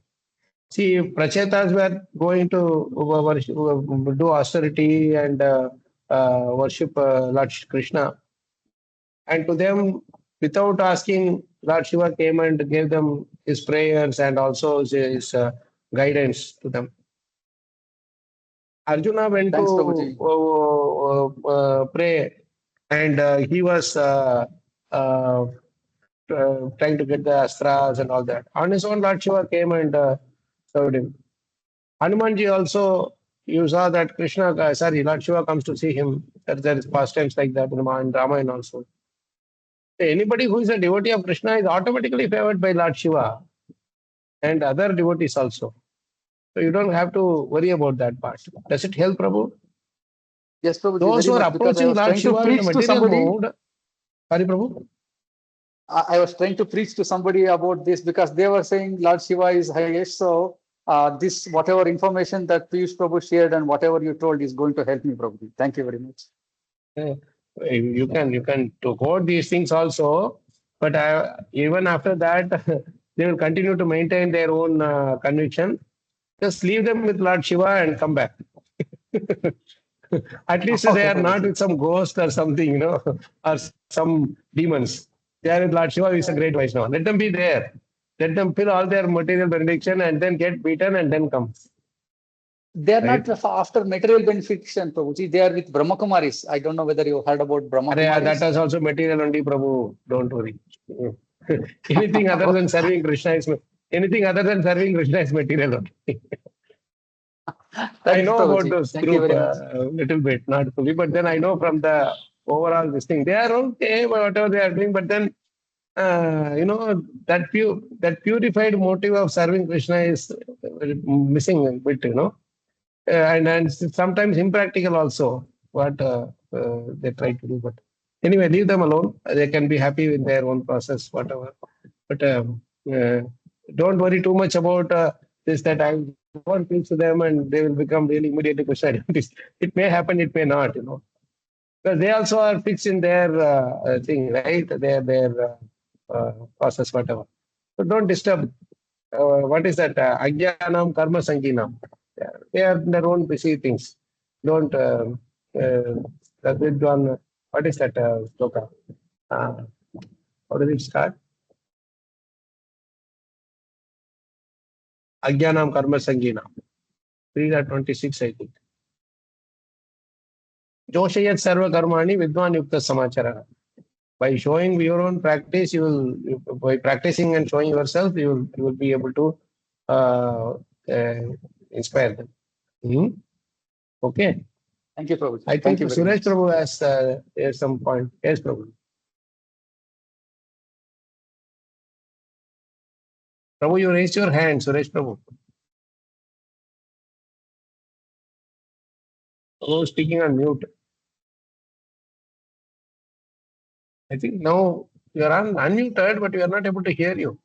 See, Prachetas were going to worship, do austerity and worship Lord Krishna. And to them, without asking, Lord Shiva came and gave them his prayers and also his guidance to them. Arjuna went Thanks, to pray, and he was trying to get the astras and all that. On his own, Lord Shiva came and served him. Hanumanji also, you saw that Lord Shiva comes to see him. There is pastimes like that in Ramayana also. Anybody who is a devotee of Krishna is automatically favored by Lord Shiva and other devotees also. So you don't have to worry about that part. Does it help, Prabhu? Yes, Prabhu, Those very who are much, because I approaching was Lord trying to Shiva in the preach to material somebody. mode. Sorry, Prabhu? I was trying to preach to somebody about this because they were saying Lord Shiva is highest. So this whatever information that Piyush Prabhu shared and whatever you told is going to help me, Prabhu. Thank you very much. You can to quote these things also, but even after that, they will continue to maintain their own conviction. Just leave them with Lord Shiva and come back. At least they Okay, are not Prabhuji. with some ghost or something, or some demons. They are with Lord Shiva, who is a great Vaishnava. Let them be there. Let them fill all their material benediction and then get beaten and then come. They are Right? not after material benefiction, Prabhuji. They are with Brahma Kumaris. I don't know whether you heard about Brahma That Kumaris. is also material only, Prabhu. Don't worry. Anything other than serving Krishna is material only. I know about Prabhuji. those Thank you group very much. a little bit, not fully, but then I know from the overall this thing, they are okay, whatever they are doing, but then that purified motive of serving Krishna is missing a bit, and sometimes impractical also what they try to do. But anyway, leave them alone. They can be happy in their own process, whatever. But don't worry too much about this, that I won't preach to them and they will become really immediately Krishna devotees. It may happen, it may not, because they also are fixed in their thing, right? Their process, whatever. So don't disturb. What is that? Ajnanam karma sanginam. Yeah, they are in their own busy things. Don't. That Vidwan, what is that sloka? Uh, how does it start? Ajnanam karma sanginam. 3.26, I think. Joshayat sarva karmani vidwan yukta samachara. By showing your own practice, by practicing and showing yourself, you will be able to uh, uh, inspire them. Hmm? Okay. Thank you, Prabhuji. I think Thank you very Suresh much. Prabhu has some point. Yes, Prabhu. Prabhu, you raised your hand, Suresh Prabhu. Oh, speaking on mute. I think now you are unmuted, but we are not able to hear you.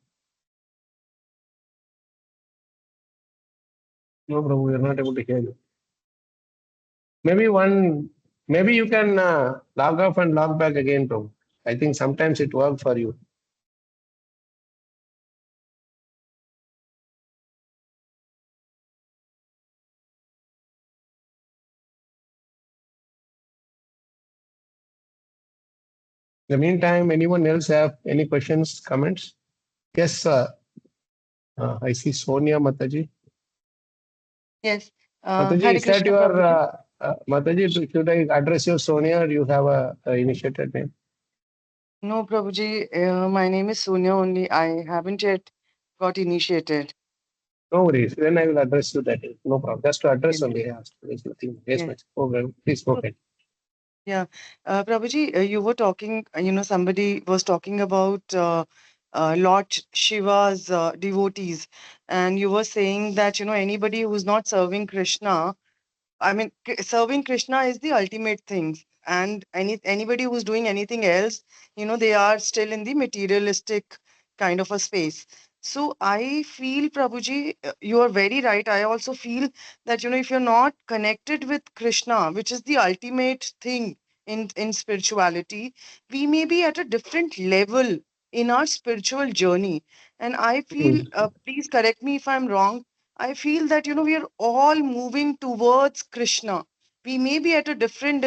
No, Prabhu, we are not able to hear you. Maybe you can log off and log back again, Prabhu. I think sometimes it works for you. In the meantime, anyone else have any questions, comments? Yes, I see Sonia Mataji. Yes. Mataji, Hare is that Krishna your Prabhuji. Mataji? Should I address you Sonia, or you have a initiated name? No, Prabhuji, my name is Sonia only. I haven't yet got initiated. No worries. Then I will address you that. No problem. Just to address Yes. only. I asked. There's nothing. Yes, Yes. ma'am. Okay. Please go So, ahead. yeah. Prabhuji, you were talking, somebody was talking about Lord Shiva's devotees, and you were saying that, anybody who's not serving Krishna, I mean, serving Krishna is the ultimate thing, and anybody who's doing anything else, they are still in the materialistic kind of a space. So I feel, Prabhuji, you are very right. I also feel that if you're not connected with Krishna, which is the ultimate thing in spirituality, we may be at a different level in our spiritual journey. And I feel, please correct me if I'm wrong, I feel that we are all moving towards Krishna. We may be at a different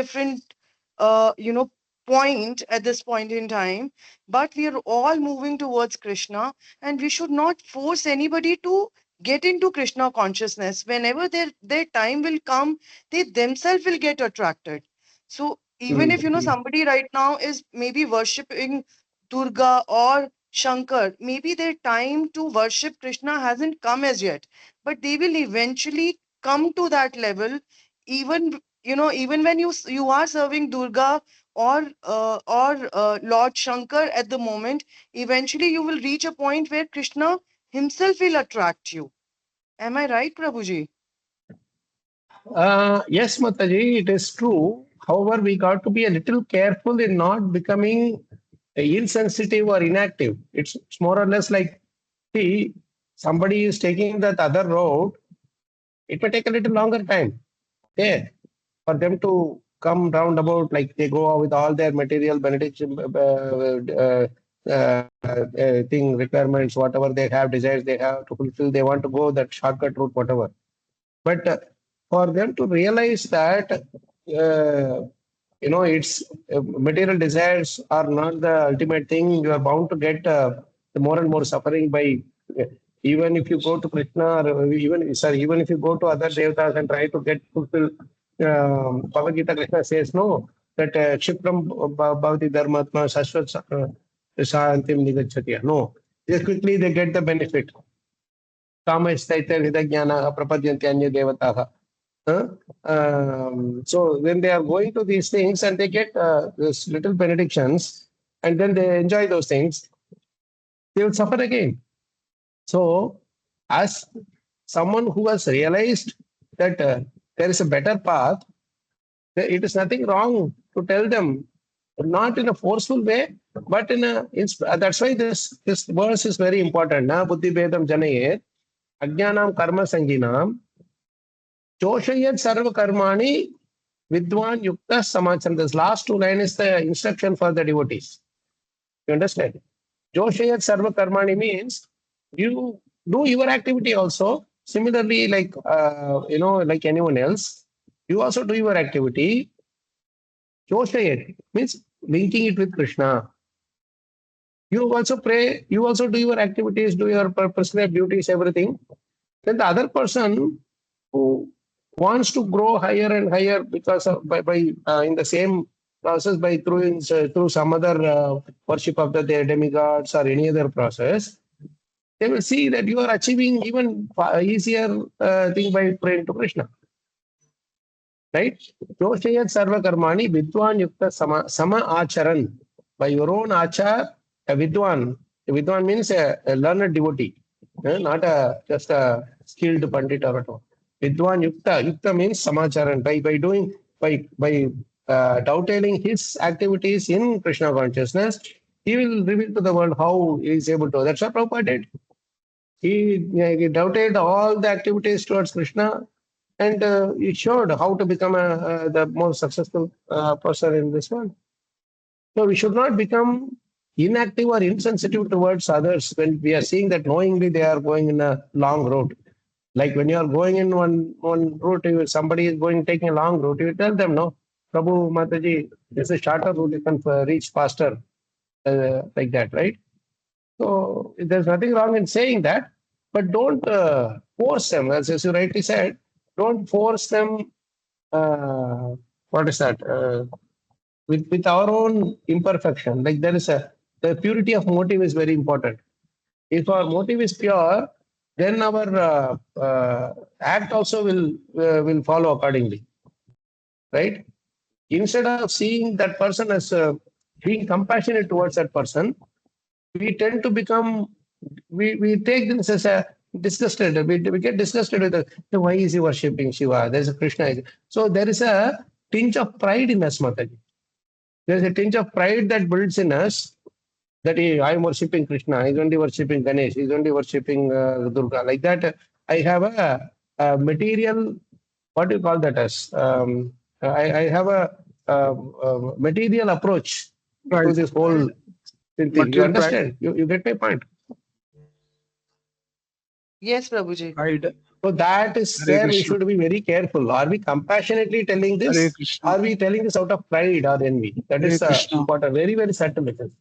uh, you know point at this point in time, but we are all moving towards Krishna, and we should not force anybody to get into Krishna consciousness. Whenever their time will come, they themselves will get attracted. So even if somebody right now is maybe worshipping Durga or Shankar, maybe their time to worship Krishna hasn't come as yet, but they will eventually come to that level. Even when you are serving Durga or Lord Shankar at the moment, eventually you will reach a point where Krishna himself will attract you. Am I right, Prabhuji? Yes, Mataji, it is true. However, we got to be a little careful in not becoming insensitive or inactive. It's more or less like, see, somebody is taking that other road. It may take a little longer time. Okay, for them to come roundabout, like they go with all their material benediction, thing requirements, whatever they have, desires they have to fulfill. They want to go that shortcut route, whatever. But for them to realize that, it's material desires are not the ultimate thing. You are bound to get the more and more suffering by even if you go to Krishna, or even if you go to other devatas and try to get fulfill. Bhagavad Gita Krishna says no, that Kshipram Bhavati Dharmatma Shashvat Shantim Nigachatya. No, just quickly they get the benefit. Kama Staita Hridajnana Prapadyanti Anya Devataha. So when they are going to these things and they get this little benedictions and then they enjoy those things, they will suffer again. So as someone who has realized that there is a better path, it is nothing wrong to tell them, not in a forceful way, but that's why this verse is very important. Na buddhi bedam janayet ajnanam karma sanginam choshayat sarva karmani vidwan yukta samacham. This last two line is the instruction for the devotees. You understand? Joshayat sarva karmani means you do your activity also. Similarly, like like anyone else, you also do your activity. Joshayat means linking it with Krishna. You also pray, you also do your activities, do your prescribed duties, everything. Then the other person who wants to grow higher and higher because of by in the same process by through some other worship of their demigods or any other process, they will see that you are achieving even easier thing by praying to Krishna. Right? Joshayat sarva karmani vidwan yukta sama acharan. By your own achar, a vidwan. A vidwan means a learned devotee, not just a skilled pandit or whatever. Vidwan yukta. Yukta means samacharan. By dovetailing his activities in Krishna consciousness, he will reveal to the world how he is able to. That's what Prabhupada did. He doubted all the activities towards Krishna and he showed how to become the most successful person in this world. So we should not become inactive or insensitive towards others when we are seeing that knowingly they are going in a long road. Like when you are going in one route, somebody is taking a long route, you tell them, no, Prabhu Mataji, this is a shorter route, you can reach faster, like that, right? So there's nothing wrong in saying that, but don't force them. As you rightly said, don't force them. What is that? With our own imperfection. Like the purity of motive is very important. If our motive is pure, then our act also will follow accordingly, right? Instead of seeing that person as being compassionate towards that person, we tend to become we take this as a disgusted. We get disgusted with why is he worshipping Shiva? There's a Krishna. So there is a tinge of pride in us, Mataji. There's a tinge of pride that builds in us that I am worshipping Krishna. He's only worshipping Ganesh. He's only worshipping Durga. Like that, I have a material. What do you call that as? I have a material approach to this whole thing. You Material understand? You get my point. Yes, Prabhuji. pride. So that is Hare where we Krishna. should be very careful. Are we compassionately telling Hare this? Krishna. Are we telling this out of pride or envy? That Hare is Krishna. important. Very, very subtle message.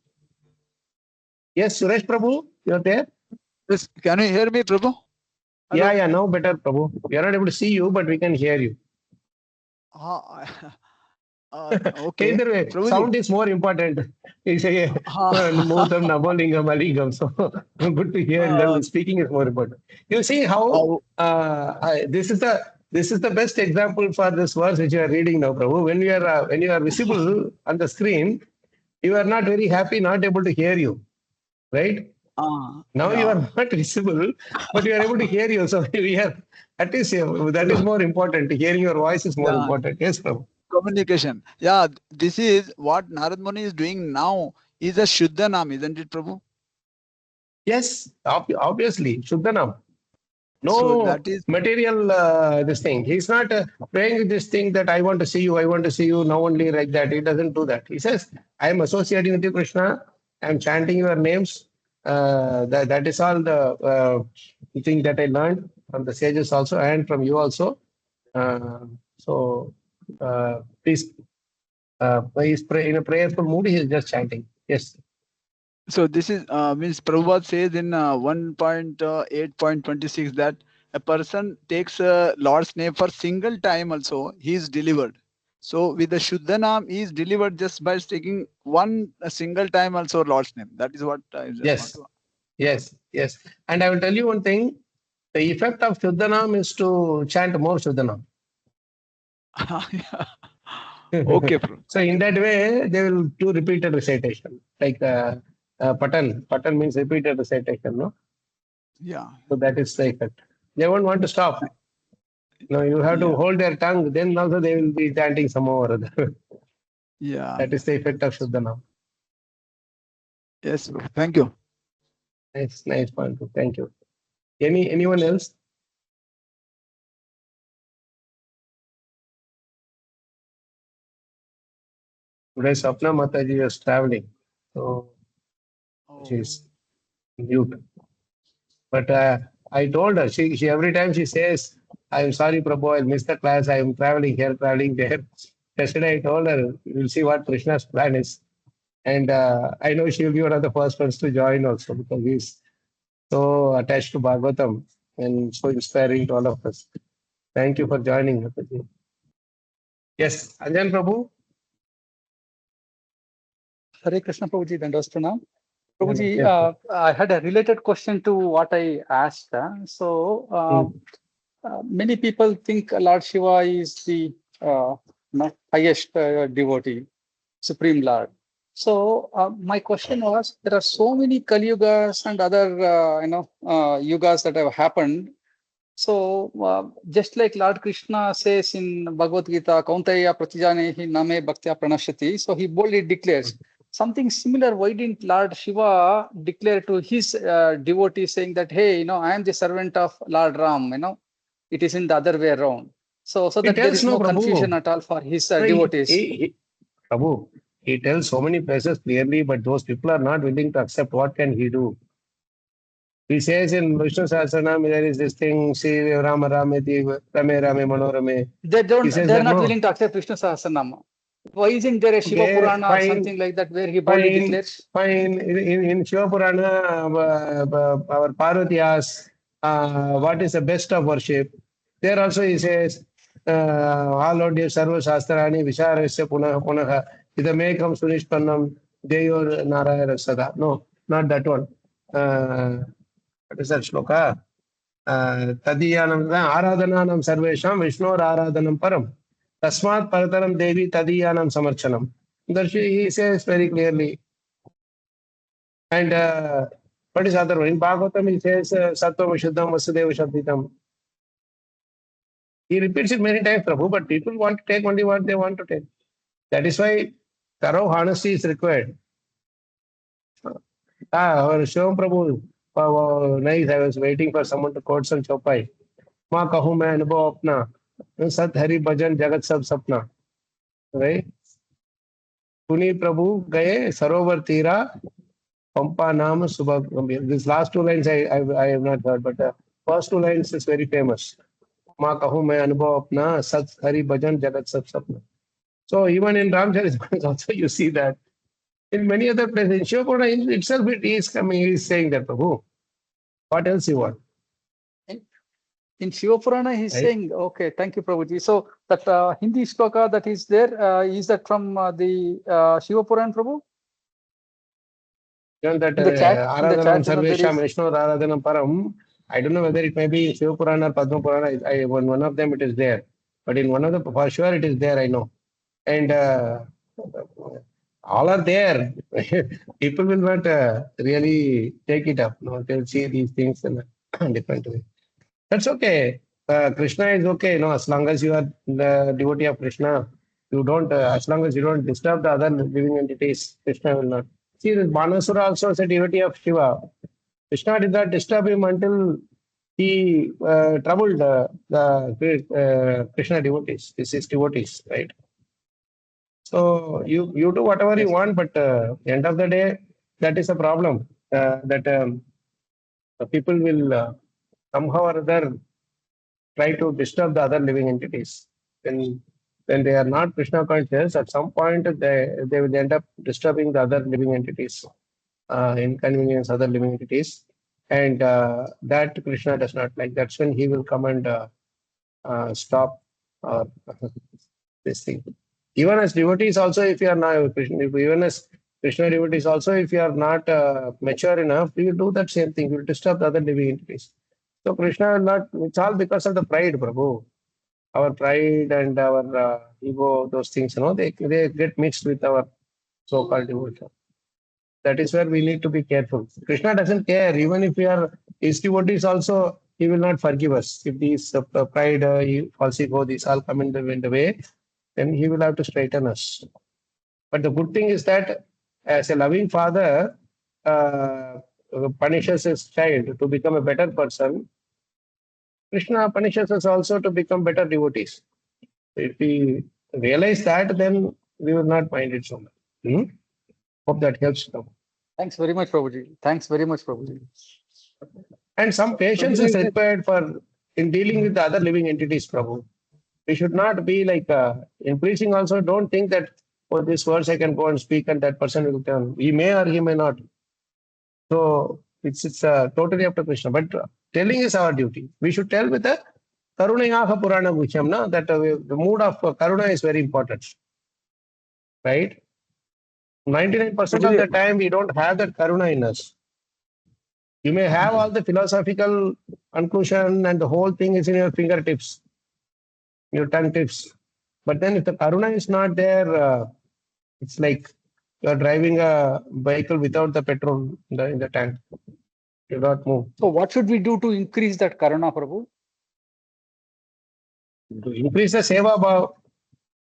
Yes, Suresh Prabhu, you're there? Yes, can you hear me, Prabhu? Hello? Yeah, now better, Prabhu. We are not able to see you, but we can hear you. Okay. Either way, Prabhuji. sound is more important. You say Mudam, Nabolingam, Alingam. So good to hear them. Speaking is more important. You see how this is the best example for this verse which you are reading now, Prabhu. When you are visible on the screen, you are not very happy, not able to hear you, right? Now you are not visible, but you are able to hear you. So we are at least that is more important. Hearing your voice is more important. Yes, Prabhu. Communication. Yeah, this is what Narad Muni is doing now. Is a Shuddha Nam, isn't it, Prabhu? Yes, obviously, Shuddhanam. No So that is material this thing. He's not praying this thing that I want to see you now only like that. He doesn't do that. He says, I am associating with you, Krishna. I am chanting your names. That is all the thing that I learned from the sages also and from you also. Please, he's in a prayerful mood. He is just chanting. Yes. so. This is means Prabhupada says in 1.8.26 that a person takes Lord's name for single time also he is delivered. So with the Shuddha Nam he is delivered just by taking a single time also Lord's name. That is what I just Yes. want to. Yes. And I will tell you one thing. The effect of Shuddhanam is to chant more Shuddhanam. Yeah. Okay, Prabhu. So in that way, they will do repeated recitation, like patan. Patan means repeated recitation, no? Yeah. So that is the effect. They won't want to stop. No, you have to Yeah. hold their tongue. Then also they will be chanting some more. That Yeah. is the effect of Shuddhanam. Yes, Prabhu. Thank you. Nice, nice point. Thank you. Anyone else? Today Sapna Mataji was traveling, so Oh. she's mute. But I told her, she every time she says, I'm sorry, Prabhu, I missed the class. I'm traveling here, traveling there. Yesterday I told her, we'll see what Krishna's plan is. And I know she will be one of the first ones to join also because he's so attached to Bhagavatam and so inspiring to all of us. Thank you for joining, Mataji. Yes, Anjan Prabhu. Hare Krishna, Prabhuji. Dandavat pranam. Prabhuji, Yes, sir. I had a related question to what I asked. Many people think Lord Shiva is the highest devotee, Supreme Lord. So my question was, there are so many Kali Yugas and other yugas that have happened. So just like Lord Krishna says in Bhagavad Gita, Kauntaya Pratijanehi Name Bhaktya Pranashati, so he boldly declares something similar. Why didn't Lord Shiva declare to his devotees saying that, hey, I am the servant of Lord Ram, it is in the other way around. So He that there tells is no, no Prabhu. confusion at all for his No, devotees. Prabhu, he tells so many places clearly, but those people are not willing to accept. What can he do? He says in Vishnu Sahasranam, there is this thing, see Rama Rameti, Rame Rame Manorame. He says They're that not no. willing to accept Vishnu Sahasranama. Why isn't there a Shiva Okay, Purana or fine, something like that where he boldly fine, declares? fine. In Shiva Purana, our Parvati asks, what is the best of worship? There also he says, Alodya Sarva Shastrani Visharasya Punaha Punaha Idamekam Sunishpannam Deyor Narayana Sada. No, not that one. What is that shloka? Tadiyanam Aradhananam Sarvesham Vishnor Aradhanam Param. Tasmat Parataram Devi Tadiyanam Samarchanam. He says very clearly. And what is other one? In Bhagavatam, he says Sattvam Vishuddham Vasudeva Shabditam. He repeats it many times, Prabhu, but people want to take only what they want to take. That is why thorough honesty is required. Our Shivam Prabhu, nice. I was waiting for someone to quote some Chopai. माँ कहूँ मैं अनुभव अपना सत हरि भजन जगत सब सपना right पुनि प्रभु गए सरोवर तीरा पंपा नाम सुबह गंभीर this last two lines I have not heard but first two lines is very famous माँ कहूँ मैं अनुभव अपना सत हरि भजन जगत सब सपना so even in Ramcharitmanas also you see that in many other places in Shivapurana itself it is coming he is saying that Prabhu what else you want. In Shiva Purana, he's Right. saying, okay, thank you, Prabhuji. So that Hindi shloka that is there, is that from the Shiva Purana, Prabhu? Even that In the chat, Aradhanam there Sarvesham is. Vishnu Aradhanam Param, I don't know whether it may be Shiva Purana or Padma Purana. One of them it is there. But in one of the, for sure it is there, I know. And all are there. People will not really take it up. No, they'll see these things in a different way. That's okay. Krishna is okay. No, as long as you are the devotee of Krishna, you don't. As long as you don't disturb the other living entities, Krishna will not. See, this Banasura also is a devotee of Shiva. Krishna did not disturb him until he troubled the Krishna devotees, his devotees, right? So you do whatever you Yes. want, but end of the day, that is a problem. That the people will somehow or other try to disturb the other living entities. When they are not Krishna conscious, at some point they will end up disturbing the other living entities, inconvenience other living entities, and that Krishna does not like. That's when he will come and stop this thing. Even as devotees, also, if you are not even as Krishna devotees, also, if you are not mature enough, you will do that same thing. You will disturb the other living entities. So Krishna will not. It's all because of the pride, Prabhu. our pride and our ego, those things, they get mixed with our so-called devotion. That is where we need to be careful. Krishna doesn't care. Even if we are his devotees also, he will not forgive us. If these pride, false ego, these all come in the way, then he will have to straighten us. But the good thing is that as a loving father punishes his child to become a better person, Krishna punishes us also to become better devotees. If we realize that, then we will not mind it so much. Hope that helps. Thanks very much, Prabhuji. Thanks very much, Prabhuji. And some patience is required for in dealing with the other living entities, Prabhu. We should not be like in preaching also. Don't think that for this verse I can go and speak and that person will turn. He may or he may not. So it's totally up to Krishna. But telling is our duty. We should tell with the Karunayaha Purana Guhyam, na, that the mood of Karuna is very important. Right? 99% of the time we don't have that Karuna in us. You may have all the philosophical conclusion and the whole thing is in your fingertips, your tongue tips. But then if the Karuna is not there, it's like you're driving a vehicle without the petrol in the tank. You not move. So what should we do to increase that Karuna, Prabhu? To increase the seva bhav,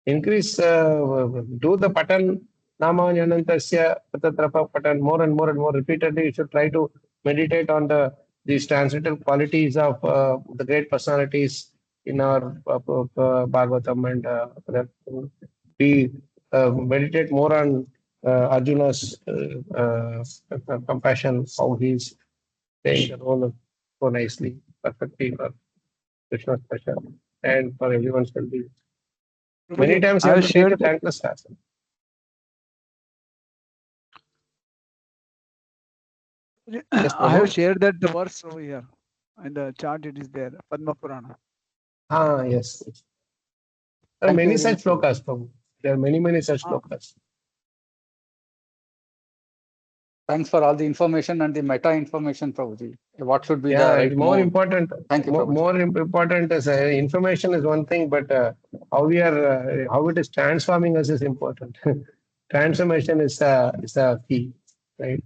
increase, do the patan, nama yanantasya, patatrapa patan, more and more and more repeatedly. You should try to meditate on these transcendental qualities of the great personalities in our Bhagavatam and we meditate more on Arjuna's compassion, how he's playing the role so nicely, perfectly for Krishna's pleasure and for everyone's well-being. Many times you have to take a thankless task. I have shared that the verse over here in the chart. It is there, Padma Purana. Yes. There are many such shlokas, Prabhu. There are many such shlokas. Thanks for all the information and the meta information, Prabhuji. What should be the right more mode? important. Thank you, Prabhuji. More important is information is one thing, but how we are, how it is transforming us is important. Transformation is the key, right?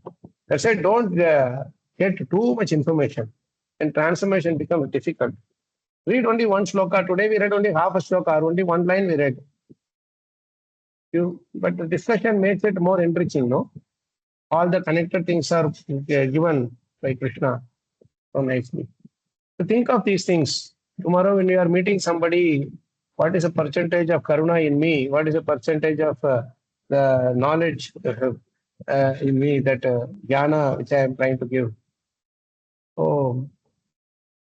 That's why don't get too much information, and transformation becomes difficult. Read only one shloka. Today we read only half a shloka, or only one line we read. But the discussion makes it more enriching, no? All the connected things are given by Krishna so nicely. So think of these things. Tomorrow when you are meeting somebody, what is the percentage of karuna in me? What is the percentage of the knowledge in me, that jnana which I am trying to give? So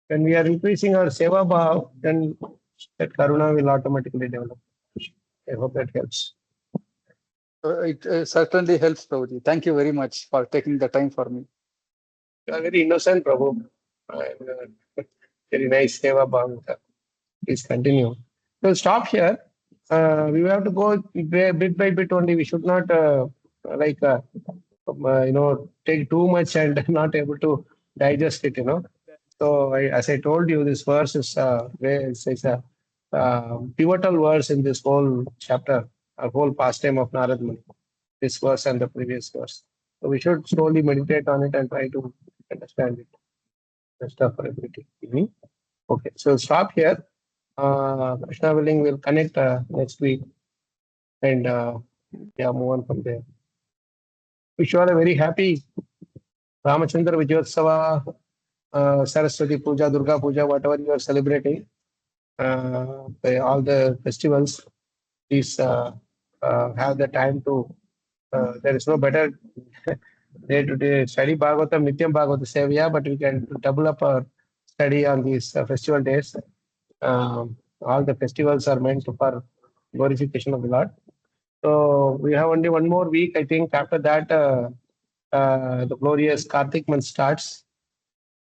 when we are increasing our seva bhav, then that karuna will automatically develop. I hope that helps. It certainly helps, Prabhuji. Thank you very much for taking the time for me. You are very innocent, Prabhu. Very nice seva bhav. Please continue. We'll stop here. We will have to go bit by bit only. We should not take too much and not able to digest it. So as I told you, this verse is a pivotal verse in this whole chapter, a whole pastime of Narada Muni. This verse and the previous verse. So we should slowly meditate on it and try to understand it. Best of our ability. Okay, so we'll stop here. Krishna willing, will connect next week and move on from there. Wish you all a very happy Ramachandra Vijayotsava, Saraswati Puja, Durga Puja, whatever you are celebrating, all the festivals. Please have the time to. There is no better day-to-day study Bhagavatam, Nityam Bhagavata Sevya, but we can double up our study on these festival days. All the festivals are meant for glorification of the Lord. So we have only one more week, I think. After that, the glorious Kartik month starts,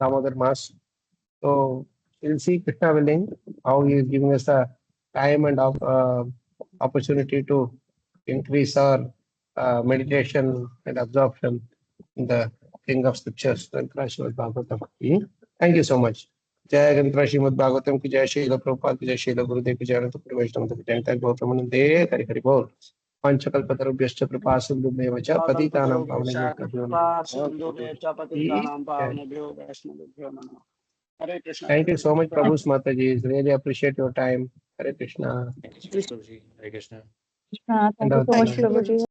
Damodar Mas. So we'll see Krishna willing how he is giving us the time and opportunity to increase our meditation and absorption in the thing of scriptures and Krishna Bhagavatam. Thank you so much. जय ग्रंथ श्रीमद् भागवतम की जय, श्रील प्रभुपाद की जय, श्रील गुरुदेव की जय, अनंत कोटि वैष्णव की जय, जय गौतमनंदे हरि हरि बोल। पंचकल्पतरुभ्यश्च कृपा सिन्धुभ्येव च पतितानां पावनेभ्यो नमः। Hare Krishna. Thank you so much, Prabhu Mataji. Really appreciate your time. Hare Krishna. Prabhuji. Hare Krishna. Thank you so much, Prabhuji.